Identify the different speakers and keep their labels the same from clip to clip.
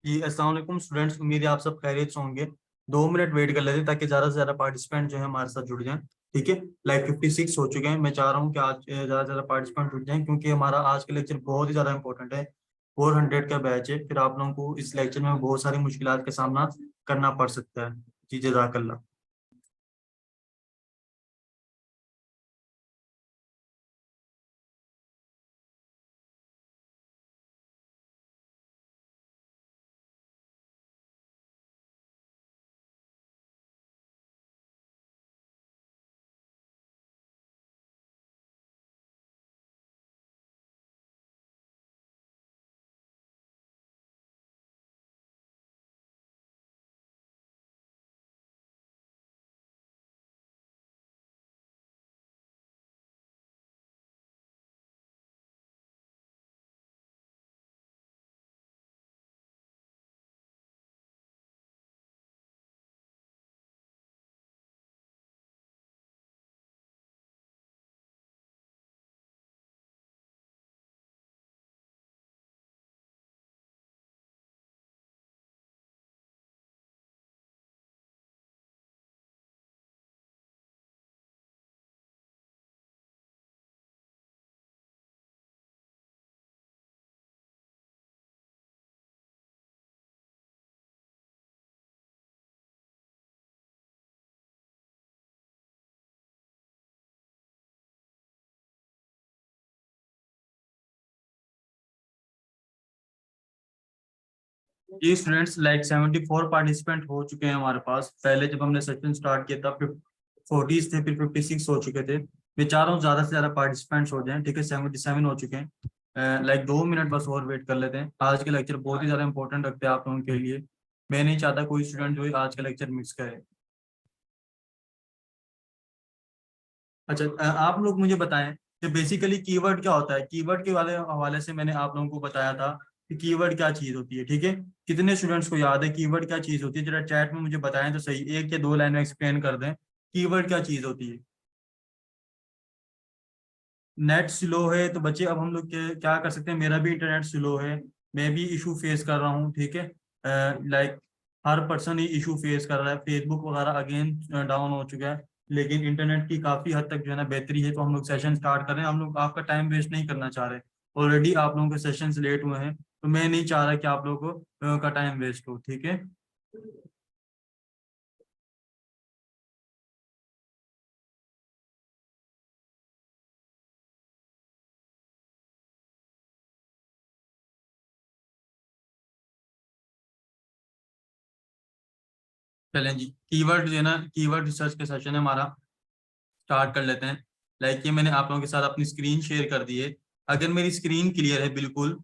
Speaker 1: जी अस्सलाम वालेकुम स्टूडेंट्स, उम्मीद है आप सब खैरियत से होंगे। 2 मिनट वेट कर लेते ताकि ज़्यादा से ज़्यादा पार्टिसिपेंट जो है हमारे साथ जुड़ जाएं। ठीक है, लाइक 56 हो चुके हैं। मैं चाह रहा हूँ कि आज ज़्यादा से ज़्यादा पार्टिसिपेंट जुड़ जाएं क्योंकि हमारा आज का लेक्चर बहुत ही ज़्यादा इंपॉर्टेंट है। 400 का बैच है, फिर आप लोगों को इस लेक्चर में बहुत सारी मुश्किलात का सामना करना पड़ सकता है। जी जज़ाकल्लाह। जी स्टूडेंट्स, लाइक 74 पार्टिसिपेंट हो चुके हैं हमारे पास। पहले जब हमने सेशन स्टार्ट किया था 40 थे, फिर 56 हो चुके थे। मैं चाह रहा हूँ ज्यादा से ज्यादा पार्टिसिपेंट्स हो जाएं। ठीक है, 77 हो चुके हैं। लाइक 2 मिनट बस और वेट कर लेते हैं। आज के लेक्चर बहुत ही ज्यादा इंपॉर्टेंट रखते हैं आप लोगों के लिए। मैं नहीं चाहता कोई स्टूडेंट जो है आज का लेक्चर मिस करे। अच्छा, आप लोग मुझे बताएं कि बेसिकली कीवर्ड क्या होता है। कीवर्ड के वाले हवाले से मैंने आप लोगों को बताया था कि कीवर्ड क्या चीज होती है। ठीक है, कितने स्टूडेंट्स को याद है कीवर्ड क्या चीज होती है? जरा चैट में मुझे बताएं तो सही, 1 या 2 लाइन में एक्सप्लेन कर दें कीवर्ड क्या चीज होती है। नेट स्लो है तो बच्चे अब हम लोग क्या कर सकते हैं। मेरा भी इंटरनेट स्लो है, मैं भी इशू फेस कर रहा हूँ। ठीक है, लाइक हर पर्सन ही इशू फेस कर रहा है। फेसबुक वगैरह अगेन डाउन हो चुका है, लेकिन इंटरनेट की काफ़ी हद तक जो है ना बेहतरी है। तो हम लोग सेशन स्टार्ट कर रहे हैं। हम लोग आपका टाइम वेस्ट नहीं करना चाह रहे। ऑलरेडी आप लोगों के सेशंस लेट हुए हैं, तो मैं नहीं चाह रहा कि आप लोगों को का टाइम वेस्ट हो। ठीक है, चलें जी। कीवर्ड जो है ना, कीवर्ड रिसर्च का सेशन है हमारा, स्टार्ट कर लेते हैं। लाइक ये मैंने आप लोगों के साथ अपनी स्क्रीन शेयर कर दी है। अगर मेरी स्क्रीन क्लियर है, बिल्कुल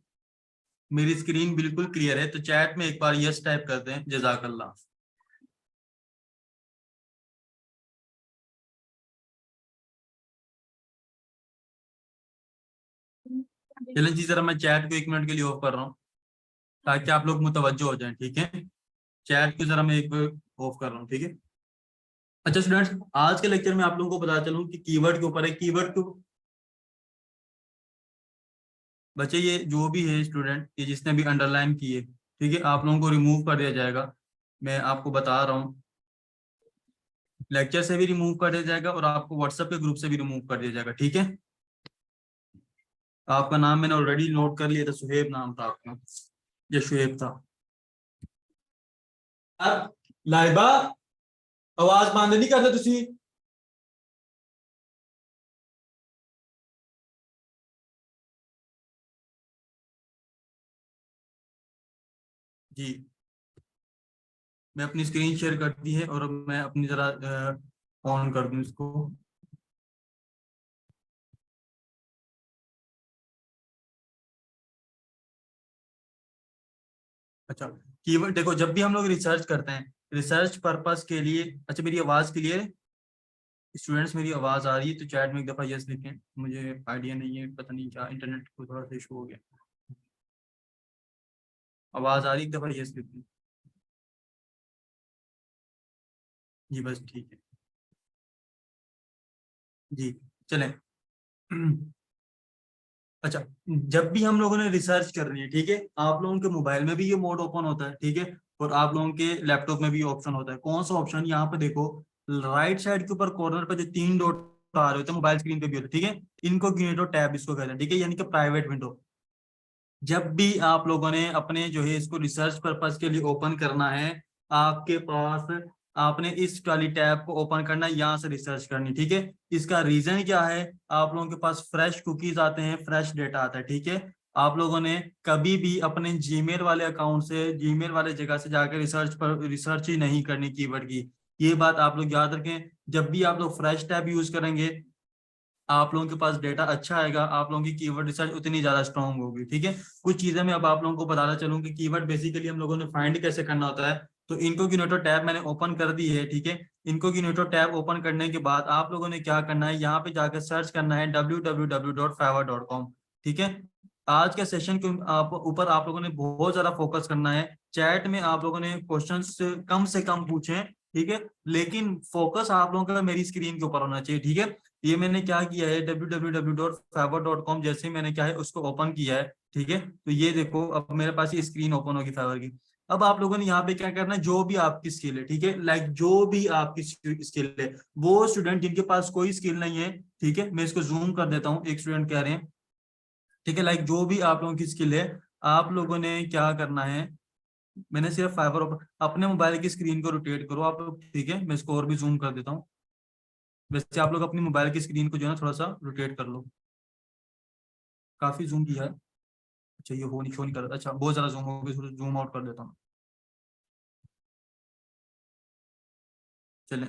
Speaker 1: मेरी स्क्रीन बिल्कुल क्लियर है, तो चैट में एक बार यस टाइप कर दें। जजाकल्ला। चलें जी, जरा मैं चैट को 1 मिनट के लिए ऑफ कर रहा हूँ ताकि आप लोग मुतवज्जो हो जाएं। ठीक है, चैट को जरा मैं एक ऑफ कर रहा हूँ। ठीक है। अच्छा स्टूडेंट्स, आज के लेक्चर में आप लोगों को पता चलूं कि कीवर्ड के ऊपर है। कीवर्ड को बच्चे, ये जो भी है स्टूडेंट, ये जिसने भी अंडरलाइन की है, ठीक है, आप लोगों को रिमूव कर दिया जाएगा। मैं आपको बता रहा हूँ, लेक्चर से भी रिमूव कर दिया जाएगा और आपको व्हाट्सएप के ग्रुप से भी रिमूव कर दिया जाएगा। ठीक है, आपका नाम मैंने ऑलरेडी नोट कर लिया था, सुहेब नाम था आपका, ये शुएब था। अब लाइबा, आवाज बंद नहीं करते तुसी। जी, मैं अपनी स्क्रीन शेयर कर दी है और अब मैं अपनी जरा ऑन कर दूं इसको। अच्छा, कीवर्ड देखो, जब भी हम लोग रिसर्च करते हैं रिसर्च पर्पस के लिए। अच्छा, मेरी आवाज क्लियर है स्टूडेंट्स? मेरी आवाज आ रही है तो चैट में एक दफा यस लिखें। मुझे आइडिया नहीं है, पता नहीं क्या इंटरनेट को थोड़ा सा इशू हो गया। आवाज आ रही, एक दफा यस लिखें। जी बस ठीक है। जी चलें। अच्छा, जब भी हम लोगों ने रिसर्च करनी है, ठीक है, आप लोगों के मोबाइल में भी ये मोड ओपन होता है, ठीक है, और आप लोगों के लैपटॉप में भी ऑप्शन होता है। कौन सा ऑप्शन? यहाँ पे देखो, राइट साइड के ऊपर कॉर्नर पे जो 3 डॉट आ रहे होते हैं, मोबाइल स्क्रीन पे भी होते हैं, ठीक है, इनकॉग्निटो टैब इसको कहते हैं, ठीक है, यानी कि प्राइवेट विंडो। जब भी आप लोगों ने अपने जो है इसको रिसर्च पर्पस के लिए ओपन करना है, आपके पास आपने इस वाली टैब को ओपन करना है, यहाँ से रिसर्च करनी, ठीक है। इसका रीजन क्या है? आप लोगों के पास फ्रेश कुकीज आते हैं, फ्रेश डेटा आता है, ठीक है। आप लोगों ने कभी भी अपने जीमेल वाले अकाउंट से, जीमेल वाले जगह से जाकर रिसर्च ही नहीं करनी कीवर्ड की। ये बात आप लोग याद रखें। जब भी आप लोग फ्रेश टैब यूज करेंगे, आप लोगों के पास डेटा अच्छा आएगा, आप लोगों की कीवर्ड रिसर्च उतनी ज्यादा स्ट्रांग होगी, ठीक है। कुछ चीजें मैं अब आप लोगों को बताना चलूँ कि कीवर्ड बेसिकली हम लोगों ने फाइंड कैसे करना होता है। तो इनकॉग्निटो टैब मैंने ओपन कर दी है, ठीक है। इनकॉग्निटो टैब ओपन करने के बाद आप लोगों ने क्या करना है, यहाँ पे जाकर सर्च करना है www.fiverr.com, ठीक है। आज के सेशन के ऊपर आप लोगों ने बहुत ज्यादा फोकस करना है। चैट में आप लोगों ने क्वेश्चंस कम से कम पूछे, ठीक है, लेकिन फोकस आप लोगों का मेरी स्क्रीन के ऊपर होना चाहिए, ठीक है। ये मैंने क्या किया है, www.fiverr.com, जैसे ही मैंने क्या है उसको ओपन किया है, ठीक है। तो ये देखो, अब मेरे पास ये स्क्रीन ओपन होगी फाइवर की। अब आप लोगों ने यहाँ पे क्या करना है, जो भी आपकी स्किल है, ठीक है, लाइक जो भी आपकी स्किल है, वो स्टूडेंट जिनके पास कोई स्किल नहीं है, ठीक है, मैं इसको जूम कर देता हूँ, एक स्टूडेंट कह रहे हैं, ठीक है, लाइक जो भी आप लोगों की स्किल है, आप लोगों ने क्या करना है, मैंने सिर्फ फाइवर अपने मोबाइल की स्क्रीन को रोटेट करो आप लोग, ठीक है, मैं इसको और भी जूम कर देता हूँ। वैसे आप लोग अपनी मोबाइल की स्क्रीन को जो है ना थोड़ा सा रोटेट कर लो, काफी जूम किया है। अच्छा, ये हो नहीं, शो नहीं कर रहा, अच्छा बहुत ज्यादा जूम हो गया, जूम आउट कर देता हूँ। चले,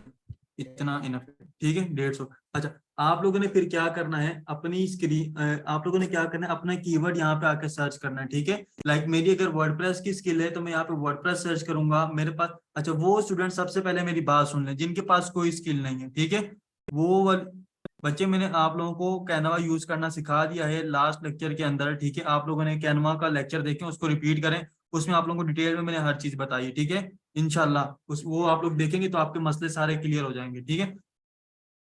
Speaker 1: इतना इनफ है, ठीक है, 150। अच्छा, आप लोगों ने फिर क्या करना है, अपनी स्क्रीन, आप लोगों ने क्या करना है, अपना कीवर्ड यहाँ पे आकर सर्च करना है, ठीक है। लाइक मेरी अगर वर्डप्रेस की स्किल है तो मैं यहाँ पे वर्डप्रेस सर्च करूंगा, मेरे पास, अच्छा वो स्टूडेंट सबसे पहले मेरी बात सुन ले जिनके पास कोई स्किल नहीं है, ठीक है। वो बच्चे, मैंने आप लोगों को कैनवा यूज करना सिखा दिया है लास्ट लेक्चर के अंदर, ठीक है। आप लोगों ने कैनवा का लेक्चर देखें, उसको रिपीट करें, उसमें आप लोगों को डिटेल में मैंने हर चीज बताई है, ठीक है। इंशाल्लाह उस वो आप लोग देखेंगे तो आपके मसले सारे क्लियर हो जाएंगे, ठीक है।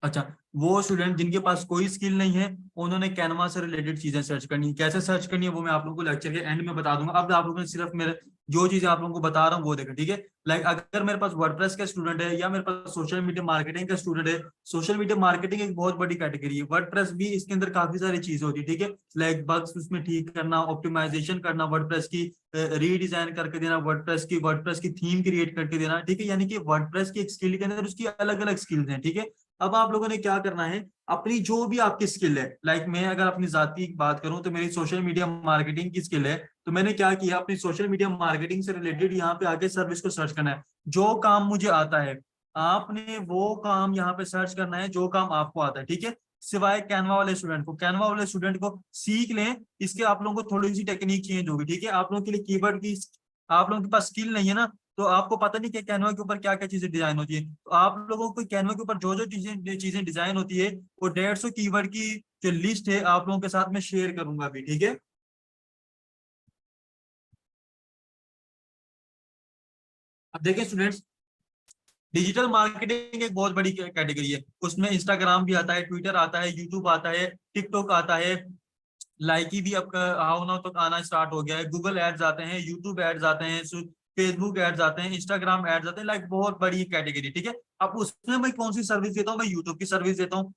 Speaker 1: अच्छा, वो स्टूडेंट जिनके पास कोई स्किल नहीं है, उन्होंने कैनवा से रिलेटेड चीजें सर्च करनी है। कैसे सर्च करनी है वो मैं आप लोगों को लेक्चर के एंड में बता दूंगा। अब आप लोगों ने सिर्फ मेरे जो चीजें आप लोगों को बता रहा हूँ वो देखें, ठीक है। लाइक अगर मेरे पास वर्डप्रेस का स्टूडेंट है या मेरे पास सोशल मीडिया मार्केटिंग का स्टूडेंट है, सोशल मीडिया मार्केटिंग एक बहुत बड़ी कैटेगरी है, वर्डप्रेस भी इसके अंदर काफी सारी चीजें होती है, ठीक है। लाइक बग्स उसमें ठीक करना, ऑप्टिमाइजेशन करना, वर्डप्रेस की रीडिजाइन करके देना, वर्डप्रेस की थीम क्रिएट करके देना, ठीक है। यानी कि वर्डप्रेस की एक स्किल के अंदर उसकी अलग अलग स्किल्स हैं, ठीक है। अब आप लोगों ने क्या करना है, अपनी जो भी आपकी स्किल है, लाइक मैं अगर अपनी जाती बात करूं तो मेरी सोशल मीडिया मार्केटिंग की स्किल है, तो मैंने क्या किया, अपनी सोशल मीडिया मार्केटिंग से रिलेटेड यहाँ पे आके सर्विस को सर्च करना है, जो काम मुझे आता है। आपने वो काम यहाँ पे सर्च करना है जो काम आपको आता है, ठीक है। सिवाय कैनवा वाले स्टूडेंट को सीख लें, इसके आप लोगों को थोड़ी सी टेक्निक चेंज होगी, ठीक है। आप लोगों के लिए कीवर्ड की, आप लोगों के पास स्किल नहीं है ना, तो आपको पता नहीं कि कैनवा के ऊपर क्या क्या चीजें डिजाइन होती है, तो आप लोगों को कैनवा के ऊपर जो जो चीजें चीजें डिजाइन होती है, वो 150 कीवर्ड की जो लिस्ट है आप लोगों के साथ में शेयर करूंगा अभी, ठीक है। अब देखें स्टूडेंट्स, डिजिटल मार्केटिंग एक बहुत बड़ी कैटेगरी है, उसमें इंस्टाग्राम भी आता है, ट्विटर आता है, यूट्यूब आता है, टिकटॉक आता है, लाइकी भी अब हाउ नाउ तक आना स्टार्ट हो गया है, गूगल एड्स आते हैं, यूट्यूब एड्स आते हैं, फेसबुक एड्स आते हैं, इंस्टाग्राम एड्स आते हैं, लाइक बहुत बड़ी कैटेगरी, ठीक है। अब उसमें मैं कौन सी सर्विस देता हूँ, मैं यूट्यूब की सर्विस देता हूँ।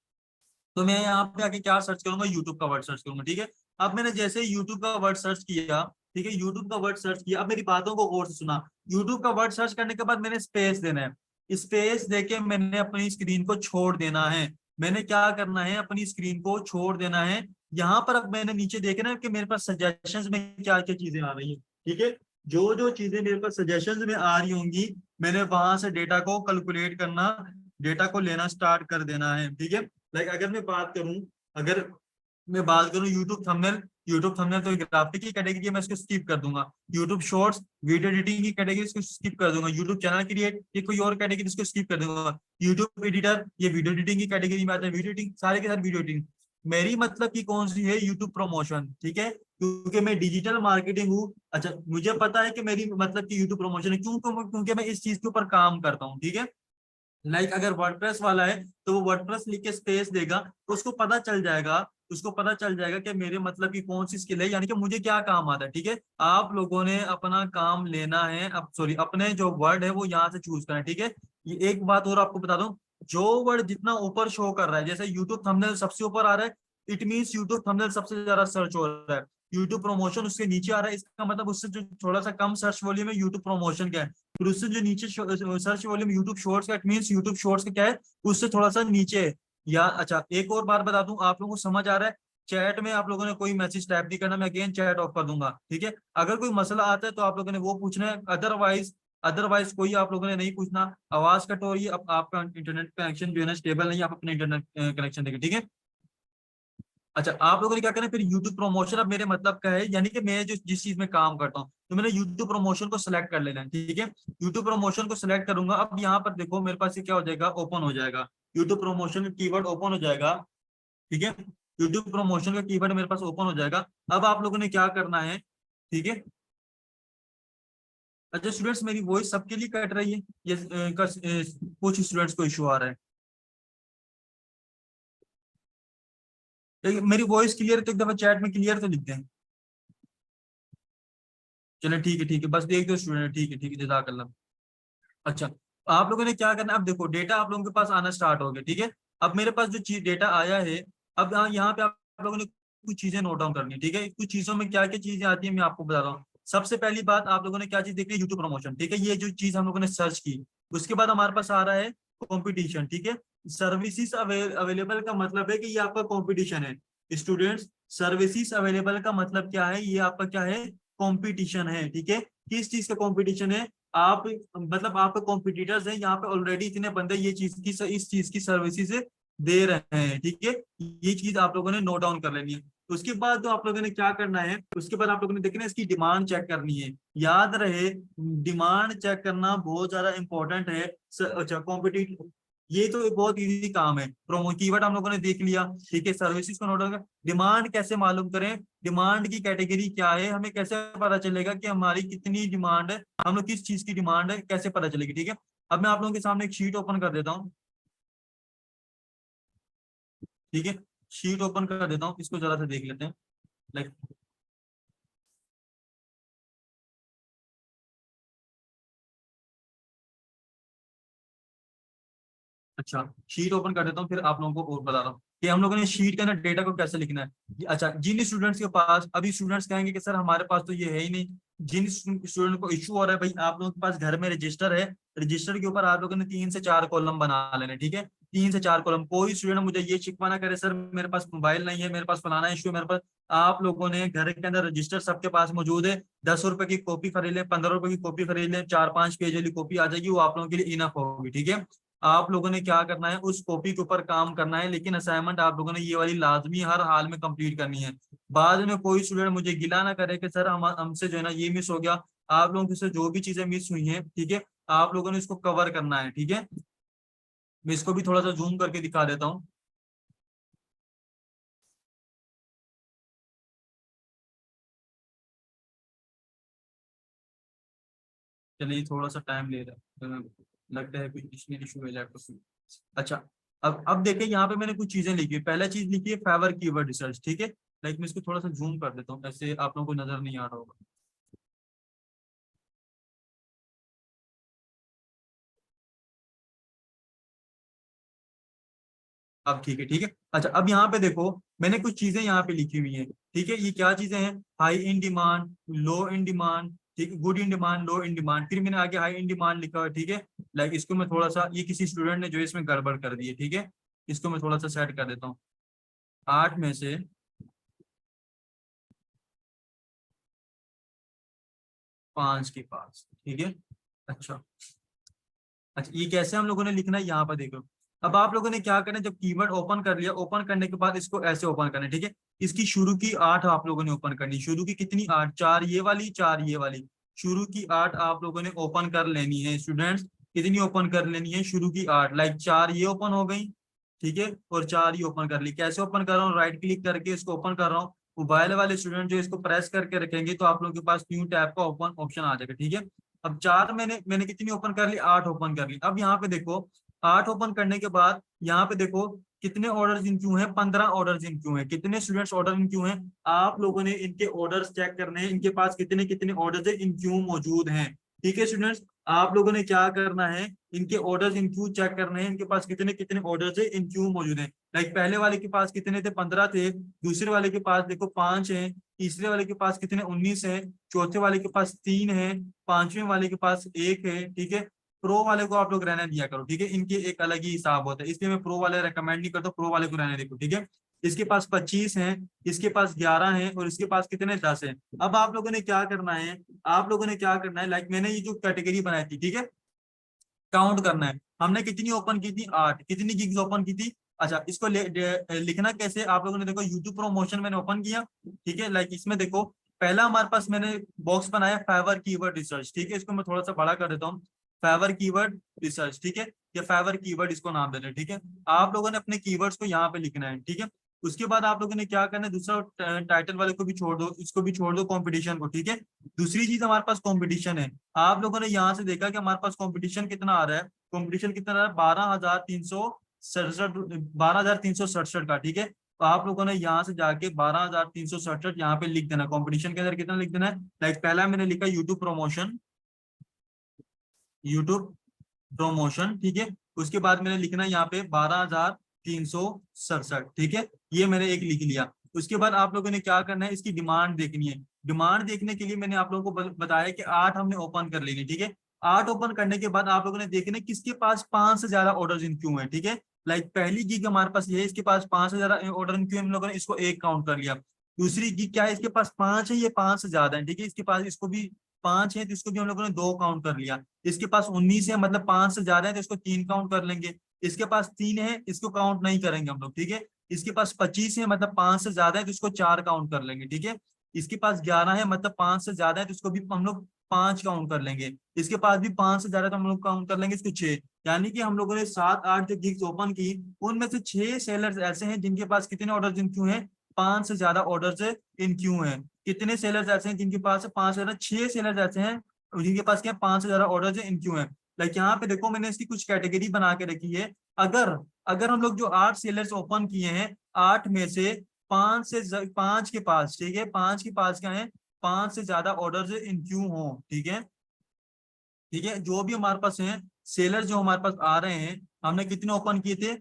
Speaker 1: तो मैं यहाँ पे आके क्या सर्च करूंगा, यूट्यूब का वर्ड सर्च करूंगा, ठीक है। अब मैंने जैसे यूट्यूब का वर्ड सर्च किया, ठीक है, यूट्यूब का वर्ड सर्च किया, अब मेरी बातों को गौर से सुना। यूट्यूब का वर्ड सर्च करने के बाद मैंने स्पेस देना है, स्पेस देके मैंने अपनी स्क्रीन को छोड़ देना है। मैंने क्या करना है, अपनी स्क्रीन को छोड़ देना है। यहाँ पर अब मैंने नीचे देखे ना कि मेरे पास सजेशंस में क्या क्या चीजें आ रही हैं, ठीक है। जो जो चीजें मेरे पास सजेशंस में आ रही होंगी, मैंने वहां से डेटा को कैलकुलेट करना, डेटा को लेना स्टार्ट कर देना है, ठीक है। लाइक अगर मैं बात करूं यूट्यूब थंबनेल तो ग्राफिक की कैटेगरी है, मैं इसको स्किप कर दूंगा। यूट्यूब शॉर्ट्स वीडियो एडिटिंग की कैटेगरी, इसको स्किप कर दूंगा। यूट्यूब चैनल क्रिएट, ये कोई और कैटेगरी, इसको स्किप कर दूंगा। यूट्यूब एडिटर, ये वीडियो एडिटिंग की कैटेगरी में आता है, वीडियो एडिटिंग सारे के सारे वीडियो एडिटिंग। मेरी मतलब की कौन सी है, यूट्यूब प्रमोशन, ठीक है, क्योंकि मैं डिजिटल मार्केटिंग हूँ। अच्छा, मुझे पता है कि मेरी मतलब की यूट्यूब प्रमोशन है, क्यों? क्योंकि मैं इस चीज के ऊपर काम करता हूँ, ठीक है। लाइक अगर वर्डप्रेस वाला है तो वो वर्डप्रेस लिख के स्पेस देगा, तो उसको पता चल जाएगा उसको पता चल जाएगा कि मेरे मतलब की कौन सी स्किल है, यानी कि मुझे क्या काम आता है। ठीक है, आप लोगों ने अपना काम लेना है, अब सॉरी अपने जो वर्ड है वो यहाँ से चूज करना है। ठीक है, ये एक बात और आपको बता दूं, जो वर्ड जितना ऊपर शो कर रहा है, जैसे यूट्यूब थंबनेल सबसे ऊपर आ रहा है, इट मीन्स यूट्यूब थंबनेल सबसे ज्यादा सर्च हो रहा है। यूट्यूब प्रमोशन उसके नीचे आ रहा है, इसका मतलब उससे जो थोड़ा सा कम सर्च वॉल्यूम है यूट्यूब प्रमोशन क्या है। फिर उससे जो नीचे सर्च वॉल्यूम यूट्यूब शॉर्ट्स का, इट मीन्स यूट्यूब शॉर्ट्स का क्या है, उससे थोड़ा सा नीचे है। या अच्छा एक और बात बता दूं, आप लोगों को समझ आ रहा है, चैट में आप लोगों ने कोई मैसेज टाइप नहीं करना, मैं अगेन चैट ऑफ कर दूंगा। ठीक है, अगर कोई मसला आता है तो आप लोगों ने वो पूछना है, अदरवाइज अदरवाइज कोई आप लोगों ने नहीं पूछना। आवाज कट हो रही है, अब आपका इंटरनेट कनेक्शन जो है ना स्टेबल नहीं है, आप अपने इंटरनेट कनेक्शन देखें। ठीक है, अच्छा आप लोगों ने क्या करना है फिर, यूट्यूब प्रमोशन अब मेरे मतलब का है, यानी कि मैं जो जिस चीज में काम करता हूँ, तो मैंने यूट्यूब प्रमोशन को सिलेक्ट कर लेना है। ठीक है, यूट्यूब प्रमोशन को सिलेक्ट करूंगा, अब यहाँ पर देखो मेरे पास ये क्या हो जाएगा, ओपन हो जाएगा, यूट्यूब प्रमोशन का कीवर्ड ओपन हो जाएगा। ठीक है, यूट्यूब प्रमोशन का कीवर्ड मेरे पास ओपन हो जाएगा। अब आप लोगों ने क्या करना है, ठीक है। अच्छा स्टूडेंट्स, मेरी वॉइस सबके लिए कट रही है, ये कुछ स्टूडेंट्स को इशू आ रहा है। मेरी वॉइस क्लियर है तो एक दफा चैट में क्लियर तो लिख दें। चलो ठीक है बस एक दो स्टूडेंट, ठीक है जज़ाकल्लाह। अच्छा, आप लोगों ने क्या करना है, अब देखो डेटा आप लोगों के पास आना स्टार्ट हो गया। ठीक है, अब मेरे पास जो चीज डेटा आया है, अब यहाँ पे आप लोगों ने कुछ चीजें नोट डाउन करनी है। ठीक है, कुछ चीजों में क्या क्या चीजें आती है मैं आपको बता रहा हूँ। सबसे पहली बात आप लोगों ने क्या चीज देखनी है, यूट्यूब प्रमोशन। ठीक है, ये जो चीज हम लोगों ने सर्च की, उसके बाद हमारे पास आ रहा है कॉम्पिटिशन। ठीक है, सर्विसेज अवेलेबल का मतलब है कि ये आपका कॉम्पिटिशन है। स्टूडेंट्स, सर्विसेज अवेलेबल का मतलब क्या है, ये आपका क्या है, कॉम्पिटिशन है। ठीक है, किस चीज का कॉम्पिटिशन है, आप मतलब आपके कॉम्पिटिटर्स हैं यहाँ पे ऑलरेडी, इतने बंदे ये चीज की इस चीज की सर्विसेज दे रहे हैं। ठीक है, ये चीज आप लोगों ने नोट डाउन कर लेनी है। उसके बाद जो आप लोगों ने क्या करना है, उसके बाद आप लोगों ने देखना है इसकी डिमांड चेक करनी है। याद रहे, डिमांड चेक करना बहुत ज्यादा इंपॉर्टेंट है। अच्छा कॉम्पिटिटिव, ये तो एक बहुत इजी काम है। प्रोमो कीवर्ड हम लोगों ने देख लिया। ठीक है, सर्विसेज को नोट डाउन, डिमांड कैसे मालूम करें, डिमांड की कैटेगरी क्या है, हमें कैसे पता चलेगा कि हमारी कितनी डिमांड है, हम लोग किस चीज की डिमांड है, कैसे पता चलेगी। ठीक है, अब मैं आप लोगों के सामने एक शीट ओपन कर देता हूँ। ठीक है, शीट ओपन कर देता हूँ, इसको जरा से देख लेते हैं। लाइक अच्छा, शीट ओपन कर देता हूँ, फिर आप लोगों को और बता रहा हूँ कि हम लोगों ने शीट के अंदर डेटा को कैसे लिखना है। अच्छा, जिन स्टूडेंट्स के पास, अभी स्टूडेंट्स कहेंगे कि सर हमारे पास तो ये है ही नहीं, जिन स्टूडेंट को इशू हो रहा है, भाई आप लोगों के पास घर में रजिस्टर है, रजिस्टर के ऊपर आप लोगों ने 3 से 4 कॉलम बना लेने। ठीक है, 3 से 4 कॉलम, कोई स्टूडेंट मुझे ये शिकवा ना करे सर मेरे पास मोबाइल नहीं है, मेरे पास फलाना इशू है, मेरे पास। आप लोगों ने घर के अंदर रजिस्टर सबके पास मौजूद है, 10 रुपए की कॉपी खरीद लें, 15 रुपए की कॉपी खरीद लें, 4-5 पेज वाली कॉपी आ जाएगी, वो आप लोगों के लिए इनफ होगी। ठीक है, आप लोगों ने क्या करना है, उस कॉपी के ऊपर काम करना है, लेकिन असाइनमेंट आप लोगों ने ये वाली लाजमी हर हाल में कंप्लीट करनी है। बाद में कोई स्टूडेंट मुझे गिला ना करे कि सर हमसे जो है ना ये मिस हो गया। आप लोगों से जो भी चीजें मिस हुई हैं, ठीक है, आप लोगों ने इसको कवर करना है। ठीक है, मैं इसको भी थोड़ा सा जूम करके दिखा देता हूँ। चलिए थोड़ा सा टाइम ले रहा है, लगता है कोई इशू है लैपटॉप में। अच्छा, अब देखिए यहाँ पे मैंने कुछ चीजें लिखी है। पहला चीज लिखी है फेवर कीवर्ड रिसर्च। ठीक है, लाइक मैं इसको थोड़ा सा जूम कर देता हूँ, ऐसे आप लोगों को नजर नहीं आ रहा होगा। अब ठीक है, ठीक है। अच्छा, अब यहाँ पे देखो मैंने कुछ चीजें यहाँ पे लिखी हुई हैं। ठीक है, ये क्या चीजें हैं, high in demand, low in demand, ठीक है, good in demand, low in demand, फिर मैंने आगे हाई इन डिमांड लिखा हुआ है। ठीक है, लाइक इसको मैं थोड़ा सा, ये किसी स्टूडेंट ने जो इसमें गड़बड़ कर दी है। ठीक है, इसको मैं थोड़ा सा सेट कर देता हूँ, 8 में से 5 के पास। ठीक है, अच्छा, अच्छा ये कैसे हम लोगों ने लिखना है, यहाँ पर देखो। अब आप लोगों ने क्या करना है, जब कीवर्ड ओपन कर लिया, ओपन करने के बाद इसको ऐसे ओपन करना है। ठीक है, इसकी शुरू की 8 आप लोगों ने ओपन करनी, शुरू की कितनी 8, 4 ये वाली, 4 ये वाली, शुरू की 8 आप लोगों ने ओपन कर लेनी है। स्टूडेंट्स, कितनी ओपन कर लेनी है, शुरू की 8, लाइक 4 ये ओपन हो गई। ठीक है, और 4 ये ओपन कर ली। कैसे ओपन कर रहा हूँ, राइट क्लिक करके इसको ओपन कर रहा हूँ। मोबाइल वाले स्टूडेंट जो इसको प्रेस करके रखेंगे तो आप लोगों के पास न्यू टैब का ओपन ऑप्शन आ जाएगा। ठीक है, अब 4 मैंने मैंने कितनी ओपन कर ली, 8 ओपन कर ली। अब यहाँ पे देखो, 8 ओपन करने के बाद यहाँ पे देखो, कितने ऑर्डर्स इन क्यू हैं? 15 ऑर्डर्स इन क्यू हैं। कितने स्टूडेंट्स ऑर्डर इन क्यू हैं? आप लोगों ने इनके ऑर्डर्स चेक करने हैं, इनके पास कितने कितने ऑर्डर्स इन क्यू मौजूद हैं। ठीक है स्टूडेंट्स, आप लोगों ने क्या करना है, इनके ऑर्डर्स इन क्यू चेक करने हैं, इनके पास कितने कितने ऑर्डर्स इन क्यू मौजूद हैं। लाइक पहले वाले के पास कितने थे? 15 थे। दूसरे वाले के पास देखो 5 हैं। तीसरे वाले के पास कितने? 19 है। चौथे वाले के पास 3 है। पांचवें वाले के पास 1 है। ठीक है, प्रो वाले को आप लोग रहने दिया करो। ठीक है, इनके एक अलग ही हिसाब होता है, इसलिए मैं प्रो वाले रेकमेंड नहीं करता, प्रो वाले को रहने देखो। ठीक है, इसके पास 25 हैं, इसके पास 11 हैं, और इसके पास कितने? 10 हैं। अब आप लोगों ने क्या करना है, आप लोगों ने क्या करना है, लाइक मैंने ये जो कैटेगरी बनाई थी, ठीक है, काउंट करना है। हमने कितनी ओपन की थी? 8। कितनी गिग्स ओपन की थी? अच्छा, इसको लिखना कैसे? आप लोगों ने देखो यूट्यूब प्रमोशन मैंने ओपन किया। ठीक है, लाइक इसमें देखो पहला हमारे पास मैंने बॉक्स बनाया फाइवर कीवर्ड रिसर्च। ठीक है, इसको मैं थोड़ा सा बड़ा कर देता हूँ, फाइवर कीवर्ड रिसर्च। ठीक है, या फाइवर कीवर्ड इसको नाम दे रहे हैं। ठीक है, आप लोगों ने अपने कीवर्ड्स को यहाँ पे लिखना है। ठीक है, उसके बाद आप लोगों ने क्या करना है, दूसरा टाइटल वाले को भी छोड़ दो, इसको भी छोड़ दो, कंपटीशन को। ठीक है, दूसरी चीज हमारे पास कंपटीशन है। आप लोगों ने यहाँ से देखा कि हमारे पास कंपटीशन कितना आ रहा है, कंपटीशन कितना आ रहा है? 12,367 का। ठीक है, तो आप लोगों ने यहाँ से जाके 12,367 यहाँ पे लिख देना। कंपटीशन के अंदर कितना लिख देना है? लाइक पहला मैंने लिखा यूट्यूब प्रमोशन, यूट्यूब प्रमोशन। ठीक है, उसके बाद मैंने लिखना है यहाँ पे 12,367। ठीक है, ये मैंने एक लिख लिया। उसके बाद आप लोगों ने क्या करना है, इसकी डिमांड देखनी है। डिमांड देखने के लिए मैंने आप लोगों को बताया कि 8 हमने ओपन कर लेनी। ठीक है, 8 ओपन करने के बाद आप लोगों ने देखना है किसके पास 5 से ज्यादा ऑर्डर इन क्यू है। ठीक है, लाइक पहली गिग हमारे पास ये है, इसके पास 5 से ज्यादा ऑर्डर इन क्यू है, हम लोगों ने इसको 1 काउंट कर लिया। दूसरी गिग क्या है, इसके पास 5 है, ये 5 से ज्यादा है। ठीक है, इसके पास इसको भी 5 है, तो इसको भी हम लोगों ने 2 काउंट कर लिया। इसके पास 19 है, मतलब 5 से ज्यादा है, तो इसको 3 काउंट कर लेंगे। इसके पास 3 है, इसको काउंट नहीं करेंगे हम लोग। ठीक है, इसके पास 25 है, मतलब 5 से ज्यादा है, तो इसको 4 काउंट कर लेंगे। ठीक है, इसके पास 11 है, मतलब 5 से ज्यादा है, तो इसको भी हम लोग 5 काउंट कर लेंगे। इसके पास भी 5 से ज्यादा है, तो हम लोग काउंट कर लेंगे इसको 6। यानी कि हम लोगों ने 7-8 जो गिग्स ओपन की, उनमें से 6 सेलर्स ऐसे हैं जिनके पास कितने ऑर्डर इन क्यू हैं? 5 से ज्यादा ऑर्डर इन क्यू हैं। कितने सेलर्स ऐसे हैं जिनके पास 5 से ज्यादा? 6 सेलर्स ऐसे हैं जिनके पास क्या 5 से ज्यादा ऑर्डर है इन क्यू है। लाइक यहाँ पे देखो मैंने इसकी कुछ कैटेगरी बना के रखी है। अगर अगर हम लोग जो 8 सेलर्स ओपन किए हैं, 8 में से 5 के पास, ठीक है, 5 के पास क्या है? 5 से ज्यादा ऑर्डर इन क्यू हो। ठीक है, ठीक है, जो भी हमारे पास है सेलर जो हमारे पास आ रहे हैं, हमने कितने ओपन किए थे?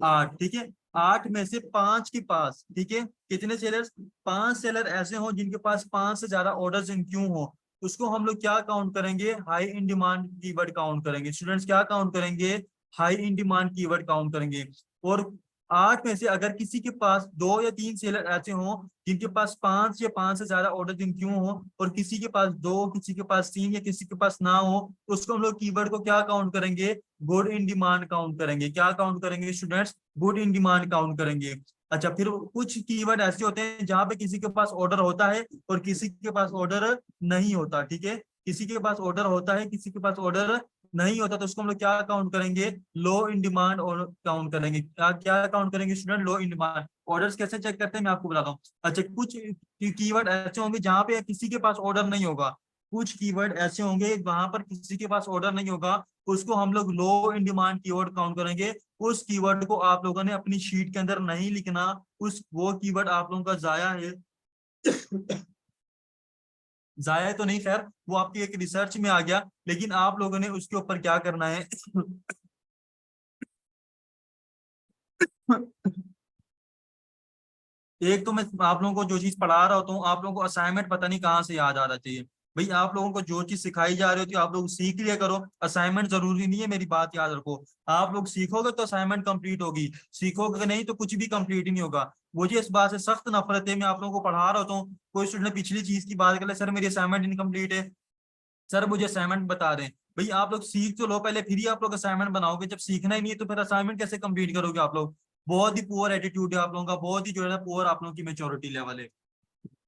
Speaker 1: 8। ठीक है, 8 में से 5 के पास, ठीक है, कितने सेलर? 5 सेलर ऐसे हो जिनके पास 5 से ज्यादा ऑर्डर्स इन क्यू हो, उसको हम लोग क्या काउंट करेंगे? High in demand keyword count करेंगे। स्टूडेंट्स क्या काउंट करेंगे? High in demand keyword count करेंगे। और 8 में से अगर किसी के पास 2 या 3 सेलर ऐसे हों जिनके पास 5 या 5 से ज्यादा ऑर्डर इन क्यू हो, और किसी के पास 2, किसी के पास 3 या किसी के पास ना हो, तो उसको हम लोग कीवर्ड को क्या काउंट करेंगे? गुड इन डिमांड काउंट करेंगे। क्या काउंट करेंगे students? Good in demand count करेंगे। अच्छा, फिर कुछ कीवर्ड ऐसे होते हैं जहां पे किसी के पास ऑर्डर होता है और किसी के पास ऑर्डर नहीं होता। ठीक है, किसी के पास ऑर्डर होता है, किसी के पास ऑर्डर नहीं होता, तो उसको हम लोग क्या काउंट करेंगे? लो इन डिमांड और काउंट करेंगे। क्या क्या काउंट करेंगे student? Low in demand. Orders कैसे चेक करते हैं मैं आपको बताता हूँ। अच्छा, कुछ कीवर्ड ऐसे होंगे जहां पे किसी के पास ऑर्डर नहीं होगा, कुछ कीवर्ड ऐसे होंगे वहां पर किसी के पास ऑर्डर नहीं होगा, उसको हम लोग लो इन डिमांड कीवर्ड काउंट करेंगे। उस कीवर्ड को आप लोगों ने अपनी शीट के अंदर नहीं लिखना, उस वो कीवर्ड आप लोगों का जाया है। जाया तो नहीं, खैर वो आपकी एक रिसर्च में आ गया, लेकिन आप लोगों ने उसके ऊपर क्या करना है। एक तो मैं आप लोगों को जो चीज पढ़ा रहा होता हूँ, आप लोगों को असाइनमेंट पता नहीं कहाँ से याद आ रहा चाहिए। भाई आप लोगों को जो चीज सिखाई जा रही होती है आप लोग सीख लिया करो। असाइनमेंट जरूरी नहीं है, मेरी बात याद रखो। आप लोग सीखोगे तो असाइनमेंट कंप्लीट होगी, सीखोगे नहीं तो कुछ भी कंप्लीट ही नहीं होगा। मुझे इस बात से सख्त नफरत है, मैं आप लोगों को पढ़ा रहा होता हूँ, कोई स्टूडेंट पिछली चीज की बात कर ले, सर मेरी असाइनमेंट इनकम्प्लीट है, सर मुझे असाइनमेंट बता दें। भाई आप लोग सीख तो लो पहले, फिर ही आप लोग असाइनमेंट बनाओगे। जब सीखना ही नहीं है तो फिर असाइनमेंट कैसे कंप्लीट करोगे आप लोग? बहुत ही पुअर एटीट्यूड है आप लोगों का, बहुत ही जो है ना पुअर आप लोगों की मेच्योरिटी लेवल है।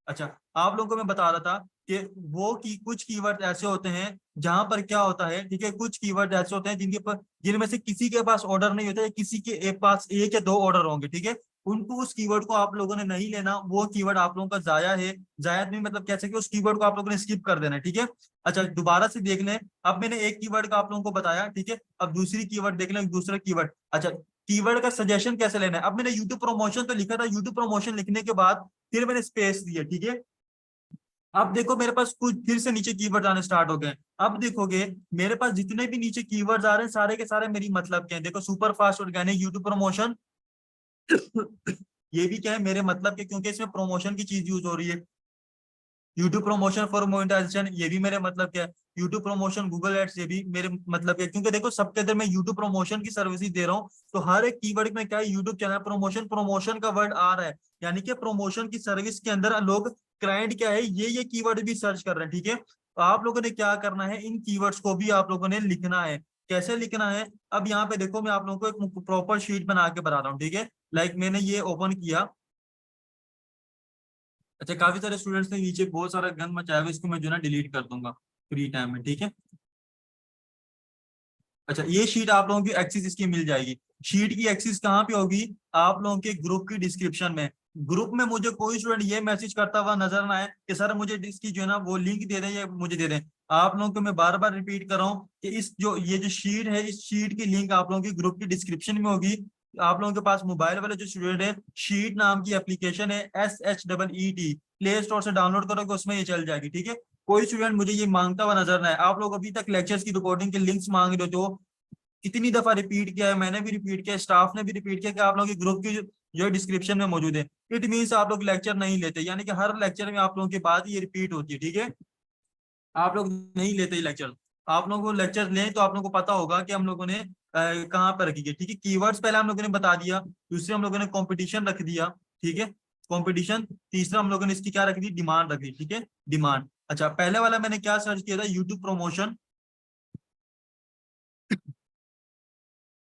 Speaker 1: अच्छा, आप लोगों को मैं बता रहा था कि वो की कुछ कीवर्ड ऐसे होते हैं जहां पर क्या होता है, ठीक है, कुछ कीवर्ड ऐसे होते हैं जिनके पर जिनमें से किसी के पास ऑर्डर नहीं होता है, किसी के पास 1 या 2 ऑर्डर होंगे। ठीक है, उनको उस कीवर्ड को आप लोगों ने नहीं लेना, वो कीवर्ड आप लोगों का जाया है। जायद में मतलब कैसे कि उस कीवर्ड को आप लोगों ने स्किप कर देना है। ठीक है, अच्छा दोबारा से देख लें। अब मैंने एक कीवर्ड का आप लोगों को बताया, ठीक है, अब दूसरी कीवर्ड देख लें, दूसरा कीवर्ड। अच्छा, कीवर्ड का सजेशन कैसे लेना है। अब मैंने यूट्यूब प्रमोशन तो लिखा था, यूट्यूब प्रमोशन लिखने के बाद फिर मैंने स्पेस दिया, ठीक है। अब देखो मेरे पास कुछ फिर से नीचे कीवर्ड आने स्टार्ट हो गए। अब देखोगे मेरे पास जितने भी नीचे कीवर्ड्स आ रहे हैं सारे के सारे मेरी मतलब के हैं। देखो super fast organic YouTube promotion ये भी क्या है मेरे मतलब के, क्योंकि इसमें प्रमोशन की चीज यूज हो रही है। यूट्यूब प्रमोशन फॉर मोनेटाइजेशन ये भी मेरे मतलब क्या है। यूट्यूब प्रमोशन गूगल एड्स ये भी मेरे मतलब क्या है, क्योंकि देखो सबके अंदर मैं यूट्यूब प्रमोशन की सर्विस दे रहा हूँ। तो हर एक कीवर्ड में क्या है, यूट्यूब चैनल प्रमोशन, प्रमोशन का वर्ड आ रहा है, यानी कि प्रमोशन की सर्विस के अंदर लोग क्लाइंट क्या है ये कीवर्ड भी सर्च कर रहे हैं, ठीक है। तो आप लोगों ने क्या करना है, इन कीवर्ड्स को भी आप लोगों ने लिखना है। कैसे लिखना है, अब यहाँ पे देखो मैं आप लोगों को एक प्रॉपर शीट बना के बता रहा हूँ, ठीक है। लाइक मैंने ये ओपन किया। अच्छा काफी सारे स्टूडेंट्स ने नीचे बहुत सारा गंद मचाया हुआ है, इसको मैं जो है ना डिलीट कर दूंगा फ्री टाइम में, ठीक है। अच्छा ये शीट आप लोगों की एक्सिस इसकी मिल जाएगी। शीट की एक्सिस कहाँ पे होगी, आप लोगों के ग्रुप की डिस्क्रिप्शन में। ग्रुप में मुझे कोई स्टूडेंट ये मैसेज करता हुआ नजर ना आए कि सर मुझे इसकी जो है ना वो लिंक दे दें या मुझे दे दें। आप लोगों को मैं बार बार रिपीट कर रहा हूँ कि इस जो ये जो शीट है, इस शीट की लिंक आप लोगों की ग्रुप की डिस्क्रिप्शन में होगी। आप लोगों के पास मोबाइल वाले जो स्टूडेंट है, शीट नाम की एप्लीकेशन है, SHEET, प्ले स्टोर से डाउनलोड करोगे उसमें ये चल जाएगी, ठीक है। कोई स्टूडेंट मुझे ये मांगता हुआ नजर ना आए। आप लोग अभी तक लेक्चर्स की रिकॉर्डिंग के लिंक्स मांग रहे हो, जो कितनी दफा रिपीट किया है, मैंने भी रिपीट किया, स्टाफ ने भी रिपीट किया कि आप लोगों की ग्रुप की जो डिस्क्रिप्शन में मौजूद है। इट मीन्स आप लोग लेक्चर नहीं लेते, यानी कि हर लेक्चर में आप लोगों की बात ये रिपीट होती है, ठीक है। आप लोग नहीं लेते लेक्चर। आप लोगों को लेक्चर लें तो आप लोगों को पता होगा कि हम लोगों ने कहाँ पर रखी है, ठीक है। कीवर्ड्स पहले हम लोगों ने बता दिया, दूसरे हम लोगों ने कंपटीशन रख दिया, ठीक है, कंपटीशन। तीसरा हम लोगों ने इसकी क्या रख दी, डिमांड रख दी, ठीक है, डिमांड। अच्छा पहले वाला मैंने क्या सर्च किया था, यूट्यूब प्रमोशन,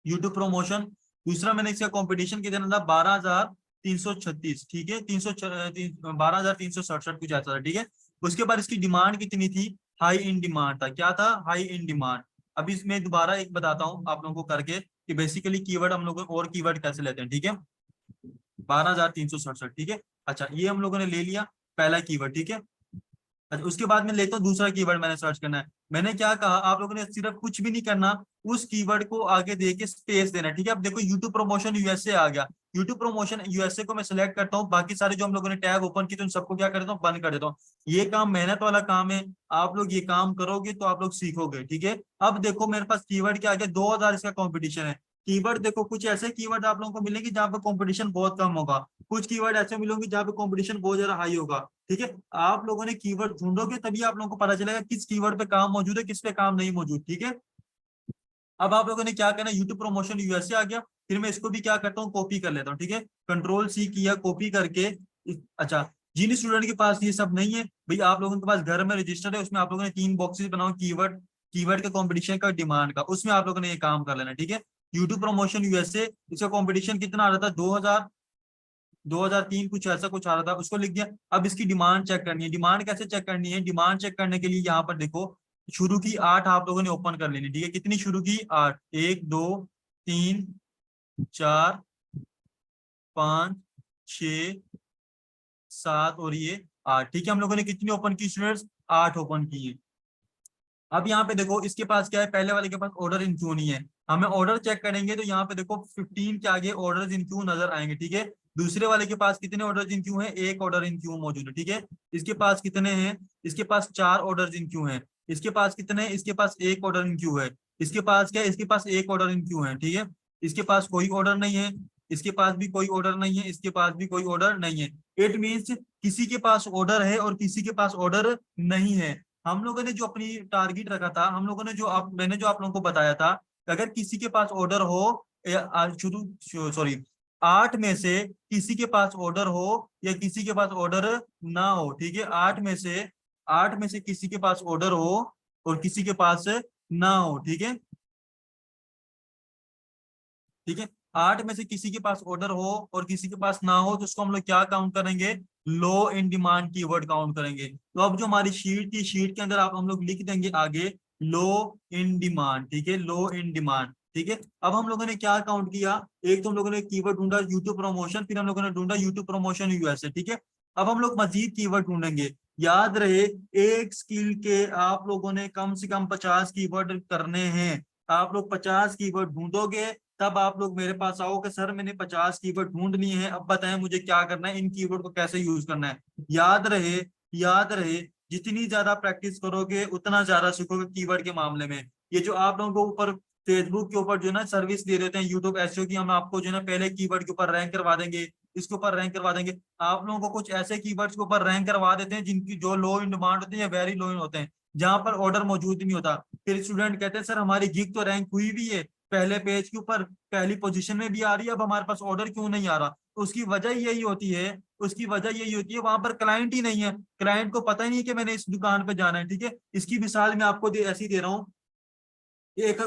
Speaker 1: यूट्यूब प्रमोशन। दूसरा मैंने इसका कंपटीशन कितना था, 12,336, ठीक है, 12,367 कुछ ऐसा था, ठीक है। उसके बाद इसकी डिमांड कितनी थी, हाई इन डिमांड था, क्या था, हाई इन डिमांड। अब इसमें दोबारा एक बताता हूँ आप लोगों को करके कि बेसिकली कीवर्ड हम लोग और कीवर्ड कैसे लेते हैं, ठीक है। 12,367, ठीक है। अच्छा ये हम लोगों ने ले लिया पहला कीवर्ड, ठीक है। अच्छा उसके बाद में लेता हूँ दूसरा कीवर्ड मैंने सर्च करना है। मैंने क्या कहा, आप लोगों ने सिर्फ कुछ भी नहीं करना, उस कीवर्ड को आगे दे के स्पेस देना, ठीक है। अब देखो यूट्यूब प्रमोशन यूएसए आ गया, यूट्यूब प्रमोशन यूएसए को मैं सिलेक्ट करता हूँ, बाकी सारे जो हम लोगों ने टैग ओपन की तो उन सबको क्या कर देता हूँ, बंद कर देता हूँ। ये काम मेहनत वाला काम है, आप लोग ये काम करोगे तो आप लोग सीखोगे, ठीक है। अब देखो मेरे पास कीवर्ड क्या आ गया, 2,000 इसका कॉम्पिटिशन है। कीवर्ड देखो कुछ ऐसे कीवर्ड आप लोगों को मिलेंगे जहाँ पे कंपटीशन बहुत कम होगा, कुछ कीवर्ड ऐसे मिलेंगे जहाँ पे कंपटीशन बहुत ज्यादा हाई होगा, ठीक है। आप लोगों ने कीवर्ड ढूंढोगे तभी आप लोगों को पता चलेगा किस कीवर्ड पे काम मौजूद है, किस पे काम नहीं मौजूद, ठीक है। अब आप लोगों ने क्या करना, यूट्यूब प्रमोशन यूएसए आ गया, फिर मैं इसको भी क्या करता हूँ, कॉपी कर लेता हूँ, ठीक है। कंट्रोल C किया, कॉपी करके। अच्छा जिन स्टूडेंट के पास ये सब नहीं है भाई, आप लोगों के पास घर में रजिस्टर है, उसमें आप लोगों ने 3 बॉक्सेस बनाओ, कीवर्ड, कीवर्ड का कंपटीशन का, डिमांड का, उसमें आप लोगों ने ये काम कर लेना, ठीक है। यूट्यूब प्रमोशन यूएसए, इसका कंपटीशन कितना आ रहा था, 2003 कुछ ऐसा कुछ आ रहा था, उसको लिख दिया। अब इसकी डिमांड चेक करनी है, डिमांड कैसे चेक करनी है, डिमांड चेक करने के लिए यहाँ पर देखो शुरू की 8 आप लोगों ने ओपन कर लेनी, ठीक है। कितनी शुरू की, 8, 1 2 3 4 5 6 7 और ये 8, ठीक है। हम लोगों ने कितनी ओपन की स्टूडेंट्स, 8 ओपन की है। अब यहाँ पे देखो इसके पास क्या है, पहले वाले के पास ऑर्डर इन क्यू नहीं है। हमें ऑर्डर चेक करेंगे तो यहाँ पे देखो 15 के आगे ऑर्डर इन क्यू नजर आएंगे, ठीक है। दूसरे वाले के पास कितने ऑर्डर इन क्यू है, एक ऑर्डर इन क्यू मौजूद है, ठीक है। इसके पास कितने हैं, इसके पास 4 ऑर्डर इन क्यू है। इसके पास कितने, इसके पास एक ऑर्डर इन क्यू है। इसके पास क्या है, इसके पास एक ऑर्डर इन क्यू है, ठीक है। इसके पास कोई ऑर्डर नहीं है, इसके पास भी कोई ऑर्डर नहीं है, इसके पास भी कोई ऑर्डर नहीं है। इट मीन्स किसी के पास ऑर्डर है और किसी के पास ऑर्डर नहीं है। हम लोगों ने जो अपनी टारगेट रखा था, हम लोगों ने जो मैंने जो आप लोगों को बताया था, अगर किसी के पास ऑर्डर हो, शुरू सॉरी 8 में से किसी के पास ऑर्डर हो या किसी के पास ऑर्डर ना हो, ठीक है। 8 में से किसी के पास ऑर्डर हो और किसी के पास ना हो, ठीक है, ठीक है। 8 में से किसी के पास ऑर्डर हो और किसी के पास ना हो तो उसको हम लोग क्या काउंट करेंगे, लो इन डिमांड कीवर्ड काउंट करेंगे। तो अब जो हमारी शीट थी, शीट के अंदर आप हम लोग लिख देंगे आगे लो इन डिमांड, ठीक है, लो इन डिमांड, ठीक है। अब हम लोगों ने क्या काउंट किया, एक तो हम लोगों ने कीवर्ड ढूंढा यूट्यूब प्रमोशन, फिर हम लोगों ने ढूंढा यूट्यूब प्रमोशन यूएसए, ठीक है। अब हम लोग मजीद कीवर्ड ढूंढेंगे। याद रहे एक स्किल के आप लोगों ने कम से कम 50 कीवर्ड करने हैं। आप लोग 50 कीवर्ड ढूंढोगे तब आप लोग मेरे पास आओ कि सर मैंने 50 कीवर्ड ढूंढ लिए हैं, अब बताएं मुझे क्या करना है, इन कीवर्ड को कैसे यूज करना है। याद रहे, याद रहे, जितनी ज्यादा प्रैक्टिस करोगे उतना ज्यादा सीखोगे कीवर्ड के मामले में। ये जो आप लोगों को ऊपर फेसबुक के ऊपर जो है ना सर्विस दे देते हैं यूट्यूब एसईओ की, हम आपको जो है ना पहले कीवर्ड के ऊपर रैंक करवा देंगे, इसके ऊपर रैंक करवा देंगे। आप लोगों को कुछ ऐसे कीवर्ड्स के ऊपर रैंक करवा देते हैं जिनकी जो लो इन डिमांड होते हैं या वेरी लो इन होते हैं, जहां पर ऑर्डर मौजूद नहीं होता। फिर स्टूडेंट कहते हैं सर हमारी गिग तो रैंक हुई भी है, पहले पेज के ऊपर पहली पोजीशन में भी आ रही है, अब हमारे पास ऑर्डर क्यों नहीं आ रहा? तो उसकी वजह यही होती है, उसकी वजह यही होती है वहां पर क्लाइंट ही नहीं है, क्लाइंट को पता ही नहीं है कि मैंने इस दुकान पे जाना है। ठीक है, इसकी मिसाल मैं आपको ऐसी दे रहा हूँ। ये एक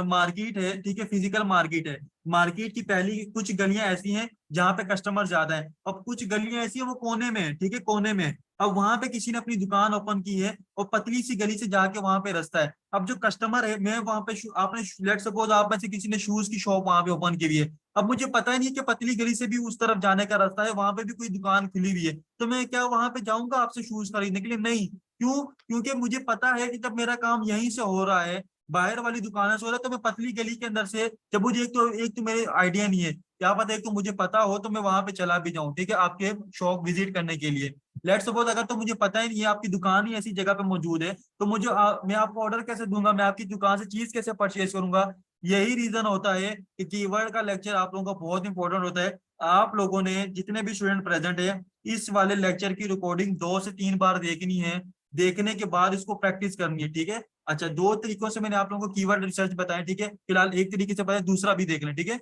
Speaker 1: मार्केट है, ठीक है, फिजिकल मार्केट है। मार्केट की पहली कुछ गलियां ऐसी हैं जहां पे कस्टमर ज्यादा है, अब कुछ गलियां ऐसी हैं वो कोने में है, ठीक है, कोने में है। अब वहां पे किसी ने अपनी दुकान ओपन की है और पतली सी गली से जाके वहां पे रास्ता है। अब जो कस्टमर है, मैं वहां पे आपने लेट सपोज आप में से किसी ने शूज की शॉप वहां पे ओपन की हुई है, अब मुझे पता ही नहीं कि पतली गली से भी उस तरफ जाने का रास्ता है, वहां पे भी कोई दुकान खुली हुई है, तो मैं क्या वहां पे जाऊंगा आपसे शूज खरीदने के लिए? नहीं। क्यों? क्योंकि मुझे पता है कि जब मेरा काम यहीं से हो रहा है, बाहर वाली दुकान से हो रहा है, तो मैं पतली गली के अंदर से, जब मुझे एक तो मेरे आइडिया नहीं है, क्या पता एक तो मुझे पता हो तो मैं वहां पे चला भी जाऊं, ठीक है, आपके शॉप विजिट करने के लिए। लेट सपोज अगर तो मुझे पता ही नहीं है, आपकी दुकान ही ऐसी जगह पे मौजूद है, तो मुझे मैं आपको ऑर्डर कैसे दूंगा, मैं आपकी दुकान से चीज कैसे परचेज करूंगा? यही रीजन होता है कि कीवर्ड का लेक्चर आप लोगों का बहुत इंपॉर्टेंट होता है। आप लोगों ने जितने भी स्टूडेंट प्रेजेंट है, इस वाले लेक्चर की रिकॉर्डिंग 2 से 3 बार देखनी है, देखने के बाद इसको प्रैक्टिस करनी है, ठीक है। अच्छा, 2 तरीकों से मैंने आप लोगों को कीवर्ड रिसर्च बताया, ठीक है, फिलहाल एक तरीके से बताया, दूसरा भी देख लें, ठीक है।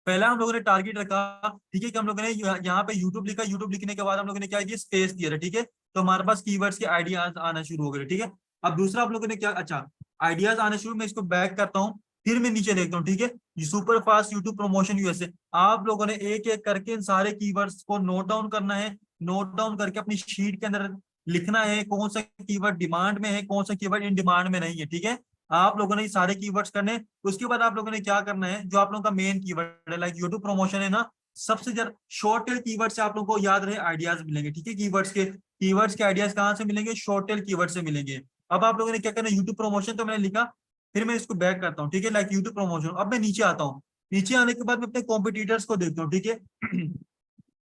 Speaker 1: पहला हम लोगों ने टारगेट रखा, ठीक है, कि हम लोगों ने यहाँ पे यूट्यूब लिखा, यूट्यूब लिखने के बाद हम लोगों ने क्या किया, स्पेस दिया था, ठीक है, तो हमारे पास कीवर्ड्स के आइडियाज आना शुरू हो गए, ठीक है। अब दूसरा आप लोगों ने क्या, अच्छा, आइडियाज आने शुरू, मैं इसको बैक करता हूँ, फिर मैं नीचे देखता हूँ, ठीक है। Super fast YouTube promotion USA, आप लोगों ने एक एक करके इन सारे कीवर्ड्स को नोट डाउन करना है, नोट डाउन करके अपनी शीट के अंदर लिखना है कौन सा कीवर्ड डिमांड में है, कौन सा कीवर्ड इन डिमांड में नहीं है, ठीक है। आप लोगों ने ये सारे कीवर्ड्स करने, उसके बाद आप लोगों ने क्या करना है, जो आप लोगों का मेन कीवर्ड है, लाइक यूट्यूब प्रमोशन है ना, सबसे ज्यादा शॉर्ट टेल कीवर्ड से आप लोगों को याद रहे आइडियाज मिलेंगे, ठीक है। कीवर्ड्स के आइडियाज कहाँ से मिलेंगे? शॉर्ट टेल कीवर्ड से मिलेंगे। अब आप लोगों ने क्या करना है, यूट्यूब प्रमोशन तो मैंने लिखा, फिर मैं इसको बैक करता हूँ, ठीक है, लाइक यूट्यूब प्रमोशन। अब मैं नीचे आता हूँ, नीचे आने के बाद मैं अपने कॉम्पिटिटर्स को देखता हूँ, ठीक है।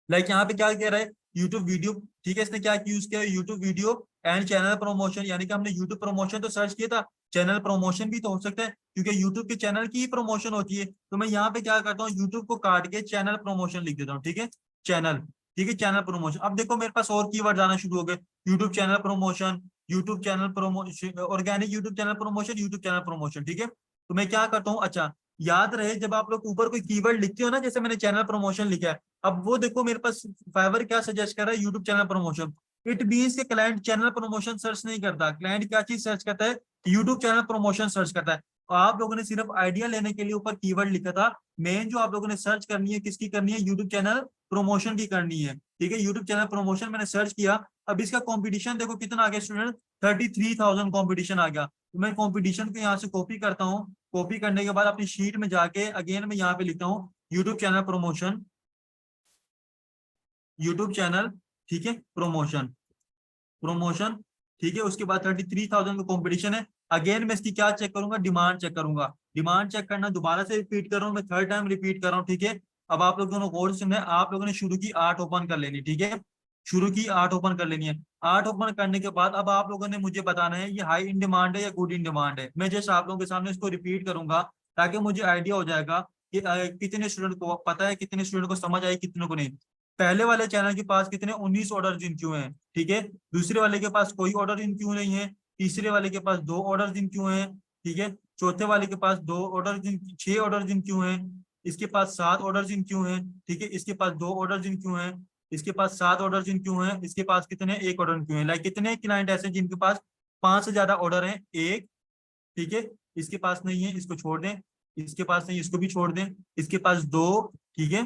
Speaker 1: लाइक यहाँ पे क्या कह रहा है, यूट्यूब वीडियो, ठीक है, इसने क्या यूज किया, YouTube video and channel promotion, यानी कि हमने यूट्यूब प्रमोशन तो सर्च किया था, चैनल प्रमोशन भी तो हो सकता है, क्योंकि यूट्यूब के चैनल की ही प्रमोशन होती है। तो मैं यहाँ पे क्या करता हूँ, यूट्यूब को काट के चैनल प्रमोशन लिख देता हूँ, ठीक है, चैनल, ठीक है, चैनल प्रमोशन। अब देखो मेरे पास और कीवर्ड आना शुरू हो गए, YouTube channel promotion, YouTube channel promotion, organic YouTube channel promotion, YouTube channel promotion, ठीक है। तो मैं क्या करता हूँ, अच्छा, याद रहे जब आप लोग ऊपर कोई कीवर्ड लिखते हो ना, जैसे मैंने चैनल प्रमोशन लिखा है, अब वो देखो मेरे पास फाइवर क्या सजेस्ट कर रहा है, YouTube channel promotion. It means के क्लाइंट चैनल प्रमोशन सर्च नहीं करता, क्लाइंट क्या चीज सर्च करता है, यूट्यूब चैनल प्रमोशन सर्च करता है। तो आप लोगों ने सिर्फ आइडिया लेने के लिए ऊपर कीवर्ड लिखा था, मेन जो आप लोगों ने सर्च करनी है किसकी करनी है, यूट्यूब चैनल प्रमोशन की करनी है, ठीक है। यूट्यूब चैनल प्रमोशन मैंने सर्च किया, अब इसका कॉम्पिटिशन देखो कितना आ गया स्टूडेंट, 33,000 कॉम्पिटिशन आ गया। तो मैं कॉम्पिटिशन को यहाँ से कॉपी करता हूँ, कॉपी करने के बाद अपनी शीट में जाके अगेन मैं यहाँ पे लिखता हूँ YouTube channel promotion, YouTube channel, ठीक है, प्रमोशन, प्रमोशन, ठीक है। उसके बाद 33,000 का कॉम्पिटिशन है। अगेन मैं इसकी क्या चेक करूंगा, डिमांड चेक करूंगा, डिमांड चेक करना, दोबारा से रिपीट कर रहा हूँ, मैं थर्ड टाइम रिपीट कर रहा हूँ, ठीक है। अब आप लोग दोनों गौर से सुनना है, आप लोगों ने शुरू की 8 ओपन कर लेनी, ठीक है, शुरू की 8 ओपन कर लेनी है। 8 ओपन करने के बाद अब आप लोगों ने मुझे बताना है ये हाई इन डिमांड है या गुड इन डिमांड है। मैं जैसे आप लोगों के सामने इसको रिपीट करूंगा ताकि मुझे आइडिया हो जाएगा कि कितने स्टूडेंट को पता है, कितने स्टूडेंट को समझ आई, कितनों को नहीं। पहले वाले चैनल के पास कितने 19 ऑर्डर जिन क्यों हैं, ठीक है, दूसरे वाले के पास कोई ऑर्डर इन क्यों नहीं है, तीसरे वाले के पास 2 ऑर्डर दिन क्यों है, ठीक है, चौथे वाले के पास 2 ऑर्डर दिन, 6 ऑर्डर दिन क्यों है, इसके पास 7 ऑर्डर दिन क्यों है, ठीक है, इसके पास 2 ऑर्डर दिन क्यों है, इसके पास 7 ऑर्डर दिन क्यों है, इसके पास कितने 1 ऑर्डर क्यों है। लाइक कितने क्लाइंट ऐसे हैं जिनके पास 5 से ज्यादा ऑर्डर है, एक, ठीक है, इसके पास नहीं है, इसको छोड़ दें, इसके पास नहीं, इसको भी छोड़ दें, इसके पास 2, ठीक है,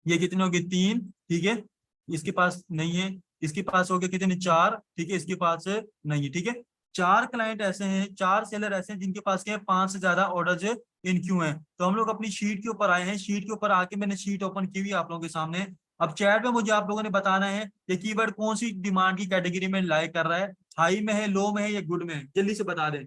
Speaker 1: ये कितने हो गए 3, ठीक है, इसके पास नहीं है, इसके पास हो गए कितने 4, ठीक है, इसके पास नहीं है, ठीक है। 4 क्लाइंट ऐसे हैं, 4 सेलर ऐसे हैं जिनके पास क्या है 5 से ज्यादा ऑर्डर इन क्यू हैं। तो हम लोग अपनी शीट के ऊपर आए हैं, शीट के ऊपर आके मैंने शीट ओपन की हुई है आप लोगों के सामने। अब चैट में मुझे आप लोगों ने बताना है ये कीवर्ड कौन सी डिमांड की कैटेगरी में लाई कर रहा है, हाई में है, लो में है या गुड में है, जल्दी से बता दें।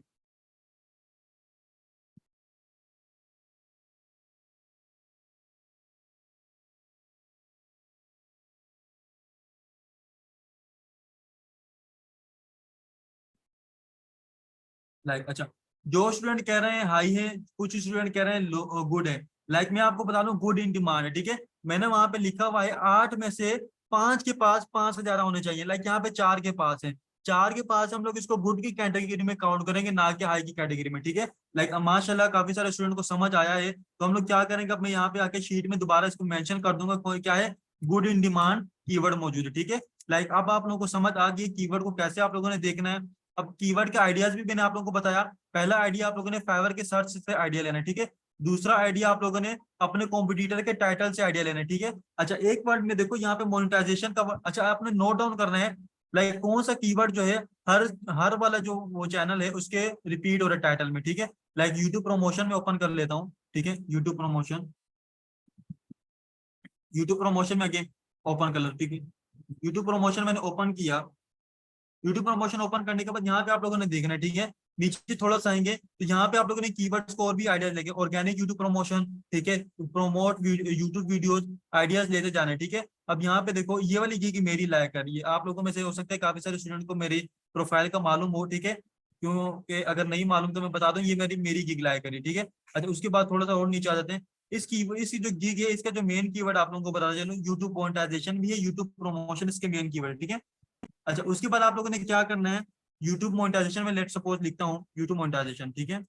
Speaker 1: लाइक अच्छा, जो स्टूडेंट कह रहे हैं हाई है, कुछ स्टूडेंट कह रहे हैं गुड है। लाइक मैं आपको बता दूं गुड इन डिमांड है, ठीक है। मैंने वहां पे लिखा हुआ है 8 में से 5 के पास 5 से ज्यादा होने चाहिए। लाइक यहाँ पे 4 के पास है, 4 के पास हम लोग इसको गुड की कैटेगरी में काउंट करेंगे, ना कि हाई की कैटेगरी में, ठीक है। लाइक माशाल्लाह काफी सारे स्टूडेंट को समझ आया है। तो हम लोग क्या करेंगे, अब मैं यहाँ पे आके शीट में दोबारा इसको मेंशन कर दूंगा, कोई क्या है, गुड इन डिमांड कीवर्ड मौजूद है, ठीक है। लाइक अब आप लोगों को समझ आ गई कीवर्ड को कैसे आप लोगों ने देखना है। अब कीवर्ड के आइडियाज भी मैंने आप लोगों को बताया। पहला आइडिया आप लोगों ने फाइवर के सर्च से आइडिया लेना है, ठीक है। दूसरा आइडिया आप लोगों ने अपने कॉम्पिटिटर के टाइटल से आइडिया लेना है, ठीक है। अच्छा एक वर्ड में देखो यहाँ पे मोनेटाइजेशन का अच्छा आपने नोट डाउन करना है, लाइक कौन सा कीवर्ड जो है हर हर वाला जो वो चैनल है उसके रिपीट हो रहा है टाइटल में, ठीक है। लाइक यूट्यूब प्रमोशन में ओपन कर लेता हूँ, ठीक है। यूट्यूब प्रमोशन, यूट्यूब प्रमोशन में अगेन ओपन कर लो, ठीक है। यूट्यूब प्रमोशन मैंने ओपन किया। यूट्यूब प्रमोशन ओपन करने के बाद यहाँ पे आप लोगों ने देखना है, ठीक है। नीचे थोड़ा सा आएंगे तो यहाँ पे आप लोगों ने कीवर्ड्स को और भी आइडियाज लेके ऑर्गेनिक यूट्यूब प्रमोशन, ठीक है, प्रोमोट यूट्यूब वीडियोज, आइडियाज लेते जाने, ठीक है। अब यहाँ पे देखो ये वाली की मेरी लायक है, ये आप लोगों में से हो सकता है काफी सारे स्टूडेंट को मेरी प्रोफाइल का मालूम हो, ठीक है। क्योंकि अगर नहीं मालूम तो मैं बता दूं, ये मेरी मेरी गिग लायक है, ठीक है। अच्छा उसके बाद थोड़ा सा और नीचे आ जाते हैं। इसकी जो गिग है इसका जो मेन कीवर्ड आप लोगों को बताना चलूँ, यूट्यूब मोनेटाइजेशन भी है, यूट्यूब प्रमोशन इसके मेन कीवर्ड, ठीक है। अच्छा उसके बाद आप लोगों ने क्या करना है, यूट्यूब मोनेटाइजेशन में लेट सपोज लिखता हूँ यूट्यूब मोनेटाइजेशन, ठीक है।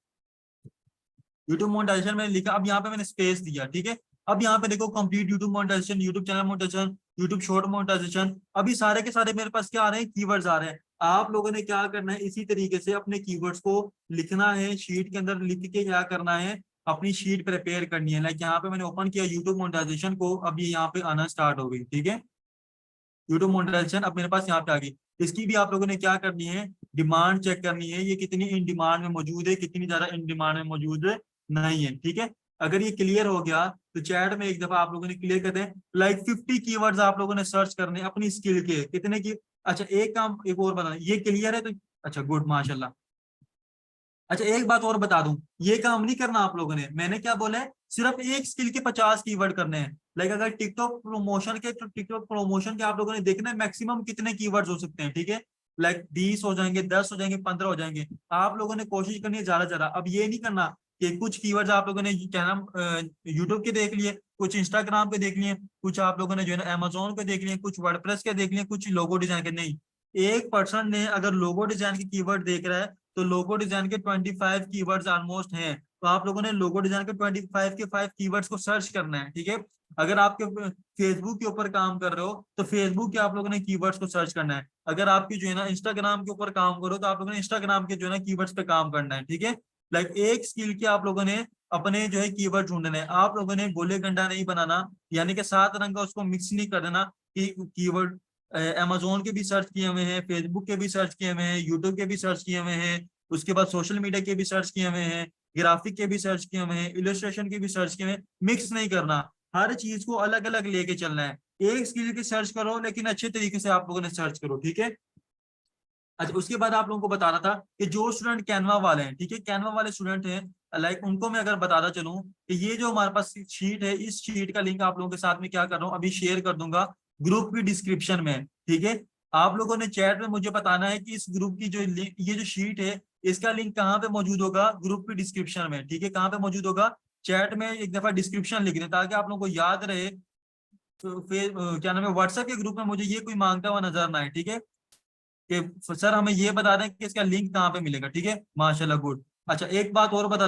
Speaker 1: यूट्यूब मोनेटाइजेशन में लिखा, अब यहाँ पे मैंने स्पेस दिया, ठीक है। अब यहाँ पे देखो complete YouTube monetization, YouTube channel monetization, YouTube short monetization, अभी सारे के सारे मेरे पास क्या आ रहे हैं, कीवर्ड्स आ रहे हैं। आप लोगों ने क्या करना है, इसी तरीके से अपने कीवर्ड्स को लिखना है, शीट के अंदर लिख के क्या करना है, अपनी शीट प्रिपेयर करनी है। लाइक यहाँ पे मैंने ओपन किया यूट्यूब मोनेटाइजेशन को, अब ये यहाँ पे आना स्टार्ट हो गई, ठीक है। यूट्यूब मोनेटाइजेशन अब मेरे पास यहाँ पे आ गई। इसकी भी आप लोगों ने क्या करनी है, डिमांड चेक करनी है, ये कितनी इन डिमांड में मौजूद है, कितनी ज्यादा इन डिमांड में मौजूद नहीं है, ठीक है। अगर ये क्लियर हो गया तो चैट में एक दफा आप लोगों ने क्लियर कर दें। लाइक 50 कीवर्ड्स आप लोगों ने सर्च करने अपनी स्किल के, कितने की। अच्छा एक काम एक और बताना, ये क्लियर है तो अच्छा गुड माशाल्लाह। अच्छा एक बात और बता दूं, ये काम नहीं करना आप लोगों ने, मैंने क्या बोला है, सिर्फ एक स्किल के 50 कीवर्ड करने हैं। लाइक अगर टिकटॉक प्रमोशन के, तो टिकटॉक प्रमोशन के आप लोगों ने देखना है मैक्सिमम कितने कीवर्ड्स हो सकते हैं, ठीक है। लाइक 20 हो जाएंगे, 10 हो जाएंगे, 15 हो जाएंगे। आप लोगों ने कोशिश करनी है ज्यादा से ज्यादा। अब ये नहीं करना कि कुछ कीवर्ड्स आप लोगों ने क्या नाम यूट्यूब के देख लिए, कुछ इंस्टाग्राम पे देख लिए, कुछ आप लोगों ने जो है ना अमेजोन पे देख लिए, कुछ वर्डप्रेस के देख लिए, कुछ लोगो डिजाइन के, नहीं। एक पर्सन ने अगर लोगो डिजाइन के कीवर्ड देख रहा है तो लोगो डिजाइन के 25 कीवर्ड्स ऑलमोस्ट हैं। तो आप लोगों ने लोगो डिजाइन के 25 के 5 कीवर्ड्स को सर्च करना है, ठीक है। अगर आपके फेसबुक के ऊपर काम कर रहे हो तो फेसबुक के आप लोगों ने कीवर्ड्स को सर्च करना है। अगर आपकी जो है ना इंस्टाग्राम के ऊपर काम करो तो आप लोगों ने इंस्टाग्राम के जो है ना कीवर्ड्स पे काम करना है, ठीक है। लाइक एक स्किल के आप लोगों ने अपने जो है कीवर्ड ढूंढने हैं। आप लोगों ने गोले गंडा नहीं बनाना, यानी कि 7 रंग का उसको मिक्स नहीं कर देना कि कीवर्ड अमेजोन के भी सर्च किए हुए हैं, फेसबुक के भी सर्च किए हुए हैं, यूट्यूब के भी सर्च किए हुए हैं, उसके बाद सोशल मीडिया के भी सर्च किए हुए हैं, ग्राफिक के भी सर्च किए हुए हैं, इलस्ट्रेशन के भी सर्च किए हुए हैं। मिक्स नहीं करना, हर चीज को अलग अलग लेके चलना है। एक स्किल की सर्च करो लेकिन अच्छे तरीके से आप लोगों ने सर्च करो, ठीक है। अच्छा उसके बाद आप लोगों को बताना था कि जो स्टूडेंट कैनवा वाले हैं, ठीक है, कैनवा वाले स्टूडेंट हैं, लाइक उनको मैं अगर बताता चलूं कि ये जो हमारे पास शीट है, इस शीट का लिंक आप लोगों के साथ में क्या कर रहा हूँ, अभी शेयर कर दूंगा ग्रुप की डिस्क्रिप्शन में, ठीक है। आप लोगों ने चैट में मुझे बताना है कि इस ग्रुप की जो लिंक, ये जो शीट है, इसका लिंक कहाँ पे मौजूद होगा, ग्रुप की डिस्क्रिप्शन में, ठीक है। कहाँ पे मौजूद होगा, चैट में एक दफा डिस्क्रिप्शन लिख दें ताकि आप लोगों को याद रहे। तो फिर क्या नाम है, व्हाट्सएप के ग्रुप में मुझे ये कोई मांगता हुआ नजर ना आए, ठीक है। कि सर हमें ये बता दें कि इसका लिंक कहाँ पे मिलेगा, ठीक है, माशाल्लाह गुड। अच्छा एक बात और बता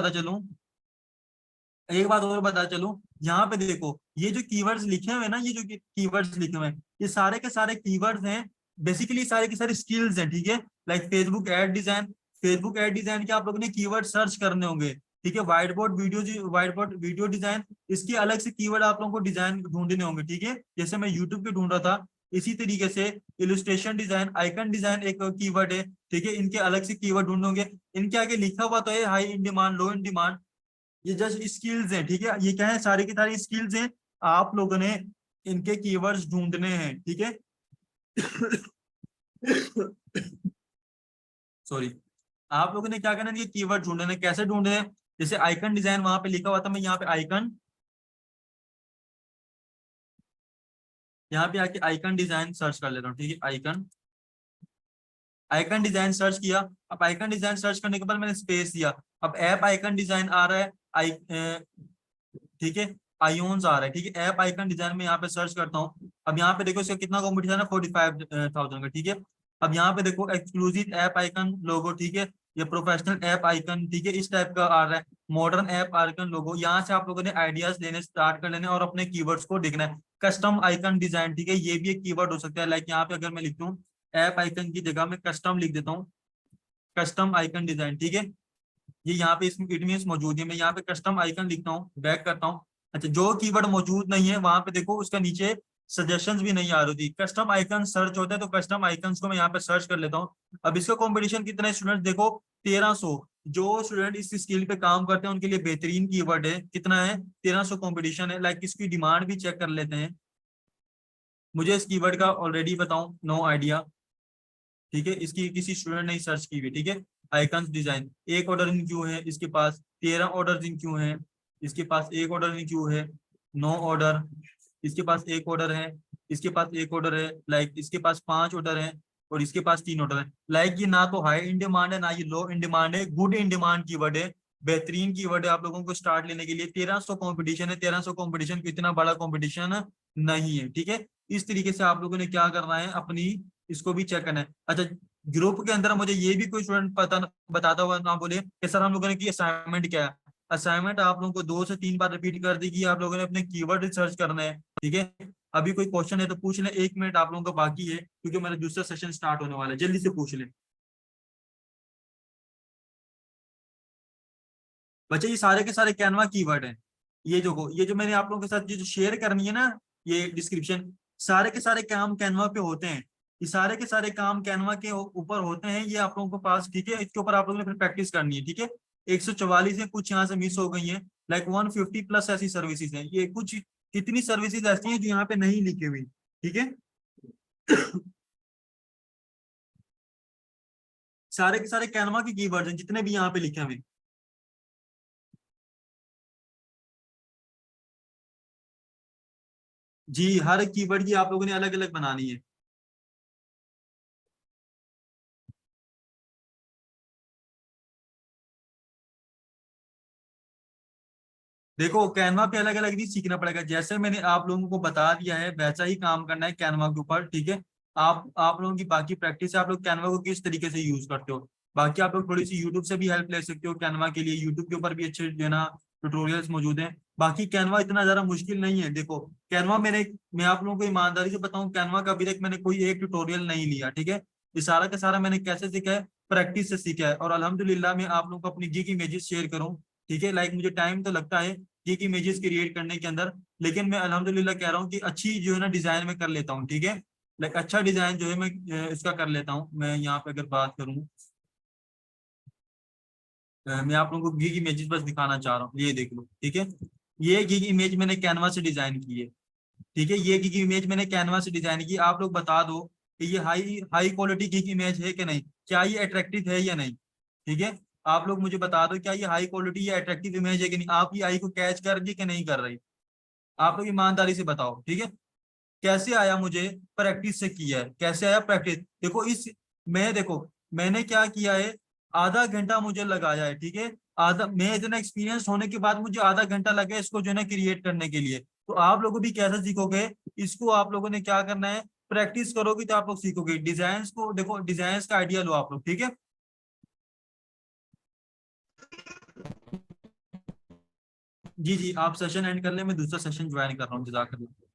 Speaker 1: चलूं, यहाँ पे देखो ये जो कीवर्ड्स लिखे हुए हैं ना, ये जो कीवर्ड्स लिखे हुए हैं, ये सारे के सारे कीवर्ड्स हैं, बेसिकली सारे के सारे स्किल्स हैं, ठीक है। Like Facebook ad design, Facebook ad design के आप लोगों ने कीवर्ड सर्च करने होंगे, ठीक है। व्हाइट बोर्ड वीडियो डिजाइन, इसके अलग से कीवर्ड आप लोगों को डिजाइन ढूंढने होंगे, ठीक है। जैसे मैं यूट्यूब पे ढूंढ रहा था, इसी तरीके से इलस्ट्रेशन डिजाइन, आइकन डिजाइन एक कीवर्ड है, ठीक है। इनके अलग से कीवर्ड ढूंढने होंगे। इनके आगे लिखा हुआ तो है high in demand, low in demand, ये जस्ट स्किल्स हैं, ठीक है। ये क्या है, सारी की सारी स्किल्स हैं, आप लोगों ने इनके कीवर्ड्स ढूंढने हैं, ठीक है। सॉरी, आप लोगों ने क्या करना है, ये कीवर्ड ढूंढने हैं। कैसे ढूंढने हैं, जैसे आइकन डिजाइन वहां पे लिखा हुआ था, मैं यहाँ पे आइकन, यहाँ पे आके आइकन डिजाइन सर्च कर लेता हूँ, ठीक है, आइकन। आइकन डिजाइन सर्च किया, अब आइकन डिजाइन सर्च करने के बाद मैंने स्पेस दिया, अब ऐप आइकन डिजाइन आ रहा है, ठीक है, आयोन्स आ रहा है, ठीक है, ऐप आइकन डिजाइन में यहाँ पे सर्च करता हूँ। अब यहाँ पे देखो इसका कितना कॉम्पिटिशन है, 45,000 का, ठीक है। अब यहाँ पे देखो एक्सक्लूसिव ऐप आइकन लोगो, ठीक है, ये प्रोफेशनल ऐप आइकन, ठीक है, इस टाइप का आ रहा है, मॉडर्न ऐप आइकन लोगो। यहाँ से आप लोगों ने आइडियाज लेने स्टार्ट कर लेने और अपने कीवर्ड्स को देखना है। कस्टम आइकन डिजाइन, ठीक है, ये भी एक कीवर्ड हो सकता है। लाइक यहाँ पे अगर मैं लिखता हूँ ऐप आइकन की जगह में कस्टम लिख देता हूँ, कस्टम आइकन डिजाइन, ठीक है, ये यहाँ पे इसमें इट मीन्स मौजूद है। मैं यहाँ पे कस्टम आइकन लिखता हूँ, बैक करता हूँ। अच्छा, जो कीवर्ड मौजूद नहीं है वहां पे देखो उसका नीचे सजेशंस भी नहीं आ रही थी, कस्टम आइकन सर्च होता है, तो कस्टम आइकन्स को मैं यहाँ पे सर्च कर लेता हूँ। अब इसका कंपटीशन कितना है स्टूडेंट, देखो 1300। जो स्टूडेंट इस स्किल पे काम करते हैं उनके लिए बेहतरीन कीवर्ड है, कितना है, 1300 कंपटीशन है। लाइक इसकी डिमांड भी चेक कर लेते हैं, मुझे इस कीवर्ड का ऑलरेडी बताऊं, नो आइडिया, ठीक है, इसकी किसी स्टूडेंट ने सर्च की हुई, ठीक है। आइकन्स डिजाइन, एक ऑर्डर इन क्यू है, इसके पास 13 ऑर्डर इन क्यू है, इसके पास एक ऑर्डर इन क्यू है, 9 ऑर्डर, इसके पास एक ऑर्डर है, इसके पास एक ऑर्डर है, लाइक इसके पास 5 ऑर्डर है, और इसके पास 3 ऑर्डर है। लाइक ये ना तो हाई इन डिमांड है ना ये लो इन डिमांड है, गुड इन डिमांड कीवर्ड है, बेहतरीन कीवर्ड है आप लोगों को स्टार्ट लेने के लिए। 1300 कंपटीशन है, 1300 कंपटीशन इतना बड़ा कंपटीशन नहीं है, ठीक है। इस तरीके से आप लोगों ने क्या करना है, अपनी इसको भी चेक करना है। अच्छा, ग्रुप के अंदर मुझे ये भी कोई स्टूडेंट पता बताता हुआ ना बोले कि सर हम लोगों ने की असाइनमेंट क्या है। असाइनमेंट आप लोगों को 2 से 3 बार रिपीट कर दी कि आप लोगों ने अपने कीवर्ड रिसर्च करना है, ठीक है। अभी कोई क्वेश्चन है तो पूछ ले, 1 मिनट आप लोगों का बाकी है क्योंकि मेरा दूसरा सेशन स्टार्ट होने वाला है, जल्दी से पूछ ले बच्चे। ये सारे के सारे कैनवा कीवर्ड हैं, ये जो मैंने आप लोगों के साथ जो शेयर करनी है ना, ये डिस्क्रिप्शन, सारे के सारे काम कैनवा पे होते हैं। ये सारे के सारे काम कैनवा के ऊपर होते हैं, ये आप लोगों के पास, ठीक है, इसके ऊपर आप लोगों ने फिर प्रैक्टिस करनी है, ठीक है। 144 है, कुछ यहाँ से मिस हो गई है, लाइक 150 प्लस ऐसी सर्विसेज हैं, ये कुछ कितनी सर्विसेज ऐसी हैं जो यहाँ पे नहीं लिखी हुई, ठीक है। सारे के सारे कैनवा के कीवर्ड्स हैं जितने भी यहाँ पे लिखे हुए। जी, हर कीवर्ड की आप लोगों ने अलग अलग बनानी है। देखो कैनवा पे अलग अलग नहीं सीखना पड़ेगा, जैसे मैंने आप लोगों को बता दिया है वैसा ही काम करना है कैनवा के ऊपर, ठीक है। आप लोगों की बाकी प्रैक्टिस है, आप लोग कैनवा को किस तरीके से यूज करते हो। बाकी आप लोग थोड़ी सी यूट्यूब से भी हेल्प ले सकते हो कैनवा के लिए, यूट्यूब के ऊपर भी अच्छे जो है ना ट्यूटोरियल्स मौजूद हैं। बाकी कैनवा इतना ज्यादा मुश्किल नहीं है। देखो कैनवा मैं आप लोगों को ईमानदारी से बताऊं, कैनवा का अभी तक मैंने कोई एक ट्यूटोरियल नहीं लिया, ठीक है। ये सारा का सारा मैंने कैसे सीखा है, प्रैक्टिस से सीखा है। और अल्हम्दुलिल्लाह मैं आप लोगों को अपनी गिग इमेजेस शेयर करूँ, ठीक है। लाइक मुझे टाइम तो लगता है गिग इमेजेस क्रिएट करने के अंदर, लेकिन मैं अल्हम्दुलिल्लाह कह रहा हूँ कि अच्छी जो है ना डिजाइन में कर लेता हूँ, ठीक है। लाइक अच्छा डिजाइन जो है मैं इसका कर लेता हूँ। मैं यहाँ पे अगर बात करूँ, मैं आप लोगों को गिग इमेजेस बस दिखाना चाह रहा हूँ, ये देख लो, ठीक है। ये गिग इमेज मैंने कैनवा से डिजाइन की है, ठीक है। ये गिग इमेज मैंने कैनवा से डिजाइन की, आप लोग बता दो कि ये high high quality gig image है कि नहीं, क्या ये अट्रैक्टिव है या नहीं, ठीक है। आप लोग मुझे बता दो क्या ये हाई क्वालिटी या अट्रैक्टिव इमेज है कि नहीं, आप ये आई को कैच कर रही है कि नहीं कर रही, आप लोग ईमानदारी से बताओ, ठीक है। कैसे आया, मुझे प्रैक्टिस से किया है, कैसे आया प्रैक्टिस। देखो देखो मैंने क्या किया है, आधा घंटा मुझे लगाया है, ठीक है। आधा, मैं इतना एक्सपीरियंस होने के बाद मुझे आधा घंटा लगा इसको जो है ना क्रिएट करने के लिए। तो आप लोग भी कैसे सीखोगे, इसको आप लोगों ने क्या करना है, प्रैक्टिस करोगे तो आप लोग सीखोगे। डिजाइन को देखो, डिजाइन का आइडिया लो आप लोग, ठीक है। जी जी, आप सेशन एंड कर ले, मैं दूसरा सेशन ज्वाइन कर रहा हूँ, जजाकल्लाह।